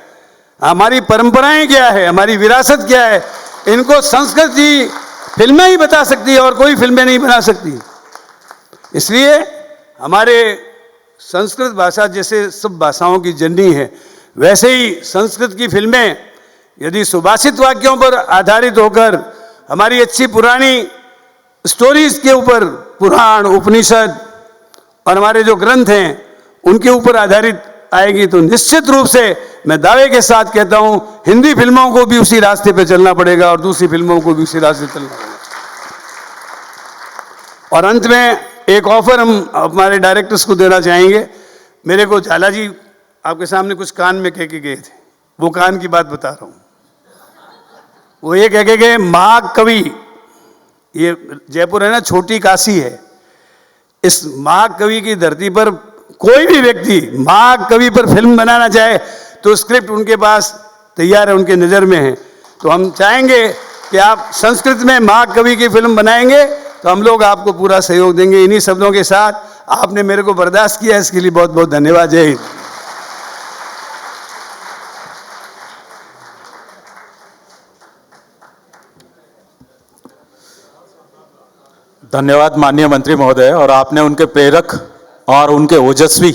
हमारी परंपराएं क्या है, हमारी विरासत क्या है, इनको संस्कृति फिल्में ही बता सकती है और कोई फिल्में नहीं बना सकती। इसलिए हमारे संस्कृत भाषा जैसे सब भाषाओं की जननी है, वैसे ही संस्कृत की फिल्में यदि सुभाषित वाक्यों पर आधारित होकर हमारी अच्छी पुरानी स्टोरीज के ऊपर, पुराण उपनिषद और हमारे जो ग्रंथ हैं उनके ऊपर आधारित आएगी, तो निश्चित रूप से मैं दावे के साथ कहता हूं हिंदी फिल्मों को भी उसी रास्ते पे चलना पड़ेगा और दूसरी फिल्मों को भी उसी रास्ते चलना पड़ेगा। और अंत में एक ऑफर हम हमारे डायरेक्टर्स को देना चाहेंगे। मेरे को झाला जी आपके सामने कुछ कान में कह के गए थे, वो कान की बात बता रहा हूँ। वो ये कह के गए, महाकवि, ये जयपुर है ना, छोटी काशी है, इस महाकवि की धरती पर कोई भी व्यक्ति महाकवि पर फिल्म बनाना चाहे तो स्क्रिप्ट उनके पास तैयार है, उनके नज़र में है। तो हम चाहेंगे कि आप संस्कृत में महाकवि की फिल्म बनाएंगे तो हम लोग आपको पूरा सहयोग देंगे। इन्हीं शब्दों के साथ आपने मेरे को बर्दाश्त किया, इसके लिए बहुत बहुत धन्यवाद। जय हिंद। धन्यवाद माननीय मंत्री महोदय। और आपने उनके प्रेरक और उनके ओजस्वी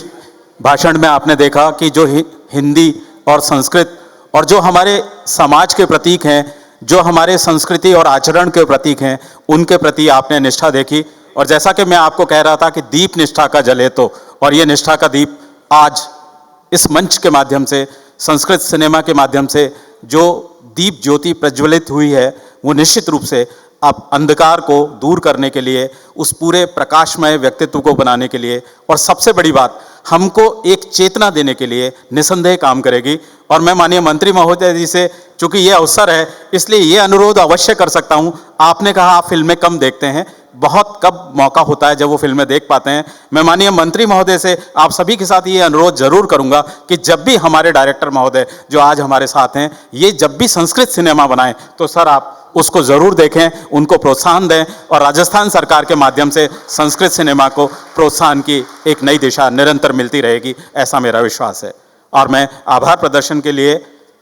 भाषण में आपने देखा कि जो हिंदी और संस्कृत और जो हमारे समाज के प्रतीक हैं, जो हमारे संस्कृति और आचरण के प्रतीक हैं, उनके प्रति आपने निष्ठा देखी। और जैसा कि मैं आपको कह रहा था कि दीप निष्ठा का जले तो, और ये निष्ठा का दीप आज इस मंच के माध्यम से, संस्कृत सिनेमा के माध्यम से जो दीप ज्योति प्रज्वलित हुई है, वो निश्चित रूप से अब अंधकार को दूर करने के लिए, उस पूरे प्रकाशमय व्यक्तित्व को बनाने के लिए, और सबसे बड़ी बात, हमको एक चेतना देने के लिए निसंदेह काम करेगी। और मैं माननीय मंत्री महोदय जी से, चूंकि ये अवसर है, इसलिए ये अनुरोध अवश्य कर सकता हूँ। आपने कहा आप फिल्में कम देखते हैं, बहुत कब मौका होता है जब वो फिल्में देख पाते हैं। मैं माननीय मंत्री महोदय से आप सभी के साथ ये अनुरोध जरूर करूंगा कि जब भी हमारे डायरेक्टर महोदय जो आज हमारे साथ हैं, ये जब भी संस्कृत सिनेमा बनाएं तो सर आप उसको ज़रूर देखें, उनको प्रोत्साहन दें, और राजस्थान सरकार के माध्यम से संस्कृत सिनेमा को प्रोत्साहन की एक नई दिशा निरंतर मिलती रहेगी, ऐसा मेरा विश्वास है। और मैं आभार प्रदर्शन के लिए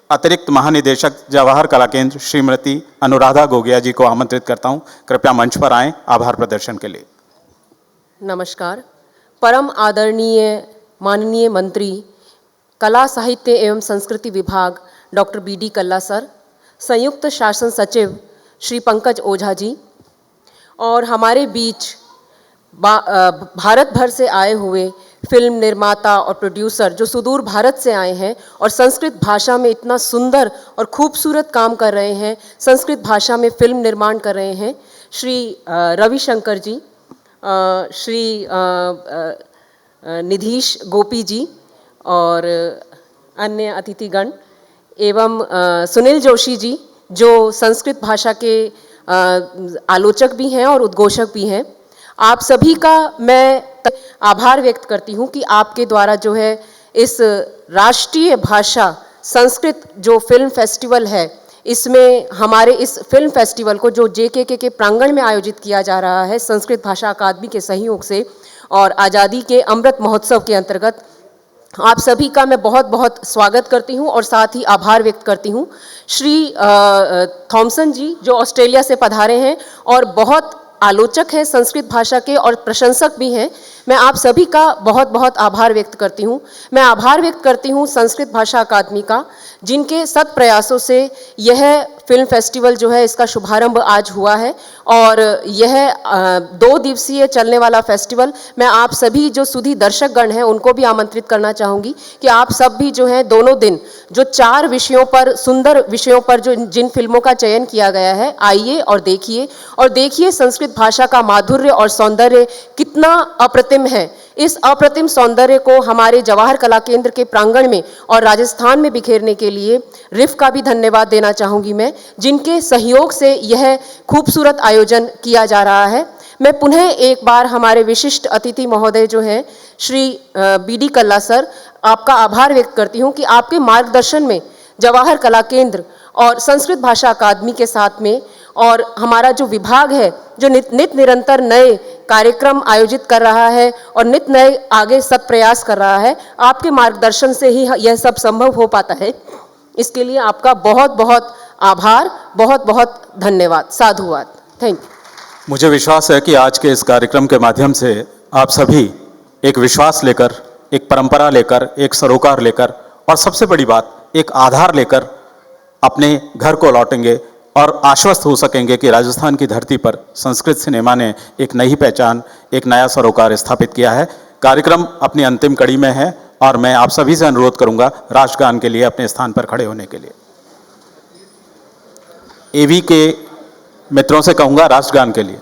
अतिरिक्त महानिदेशक जवाहर कला केंद्र श्रीमती अनुराधा गोगिया जी को आमंत्रित करता हूं। कृपया मंच पर आएं आभार प्रदर्शन के लिए। नमस्कार। परम आदरणीय माननीय मंत्री कला साहित्य एवं संस्कृति विभाग डॉक्टर BD कल्ला सर, संयुक्त शासन सचिव श्री पंकज ओझा जी, और हमारे बीच भारत भर से आए हुए फिल्म निर्माता और प्रोड्यूसर जो सुदूर भारत से आए हैं और संस्कृत भाषा में इतना सुंदर और खूबसूरत काम कर रहे हैं, संस्कृत भाषा में फिल्म निर्माण कर रहे हैं, श्री रविशंकर जी, श्री निधीश गोपी जी और अन्य अतिथिगण, एवं सुनील जोशी जी जो संस्कृत भाषा के आलोचक भी हैं और उद्घोषक भी हैं। आप सभी का मैं आभार व्यक्त करती हूं कि आपके द्वारा जो है इस राष्ट्रीय भाषा संस्कृत जो फिल्म फेस्टिवल है, इसमें हमारे इस फिल्म फेस्टिवल को जो JKK के प्रांगण में आयोजित किया जा रहा है संस्कृत भाषा अकादमी के सहयोग से और आज़ादी के अमृत महोत्सव के अंतर्गत, आप सभी का मैं बहुत बहुत स्वागत करती हूं और साथ ही आभार व्यक्त करती हूं। श्री थॉमसन जी जो ऑस्ट्रेलिया से पधारे हैं और बहुत आलोचक हैं संस्कृत भाषा के और प्रशंसक भी हैं, मैं आप सभी का बहुत बहुत आभार व्यक्त करती हूं। मैं आभार व्यक्त करती हूं संस्कृत भाषा अकादमी का, जिनके सत प्रयासों से यह फिल्म फेस्टिवल जो है इसका शुभारंभ आज हुआ है और यह 2 दिवसीय चलने वाला फेस्टिवल, मैं आप सभी जो सुधी दर्शकगण हैं उनको भी आमंत्रित करना चाहूँगी कि आप सब भी जो है दोनों दिन जो 4 विषयों पर, सुंदर विषयों पर जो जिन फिल्मों का चयन किया गया है, आइए और देखिए संस्कृत भाषा का माधुर्य और सौंदर्य कितना अप्रतिम है। इस अप्रतिम सौंदर्य को हमारे जवाहर कला केंद्र के प्रांगण में और राजस्थान में बिखेरने के लिए रिफ का भी धन्यवाद देना चाहूँगी मैं, जिनके सहयोग से यह खूबसूरत आयोजन किया जा रहा है। मैं पुनः एक बार हमारे विशिष्ट अतिथि महोदय जो हैं श्री BD कल्ला सर, आपका आभार व्यक्त करती हूँ कि आपके मार्गदर्शन में जवाहर कला केंद्र और संस्कृत भाषा अकादमी के साथ में और हमारा जो विभाग है जो नित निरंतर नए कार्यक्रम आयोजित कर रहा है और नित नए आगे सब प्रयास कर रहा है, आपके मार्गदर्शन से ही यह सब संभव हो पाता है। इसके लिए आपका बहुत बहुत आभार, बहुत बहुत धन्यवाद, साधुवाद, थैंक यू। मुझे विश्वास है कि आज के इस कार्यक्रम के माध्यम से आप सभी एक विश्वास लेकर, एक परंपरा लेकर, एक सरोकार लेकर और सबसे बड़ी बात एक आधार लेकर अपने घर को लौटेंगे और आश्वस्त हो सकेंगे कि राजस्थान की धरती पर संस्कृत सिनेमा ने एक नई पहचान, एक नया सरोकार स्थापित किया है। कार्यक्रम अपनी अंतिम कड़ी में है और मैं आप सभी से अनुरोध करूंगा राष्ट्रगान के लिए अपने स्थान पर खड़े होने के लिए। AV के मित्रों से कहूंगा राष्ट्रगान के लिए।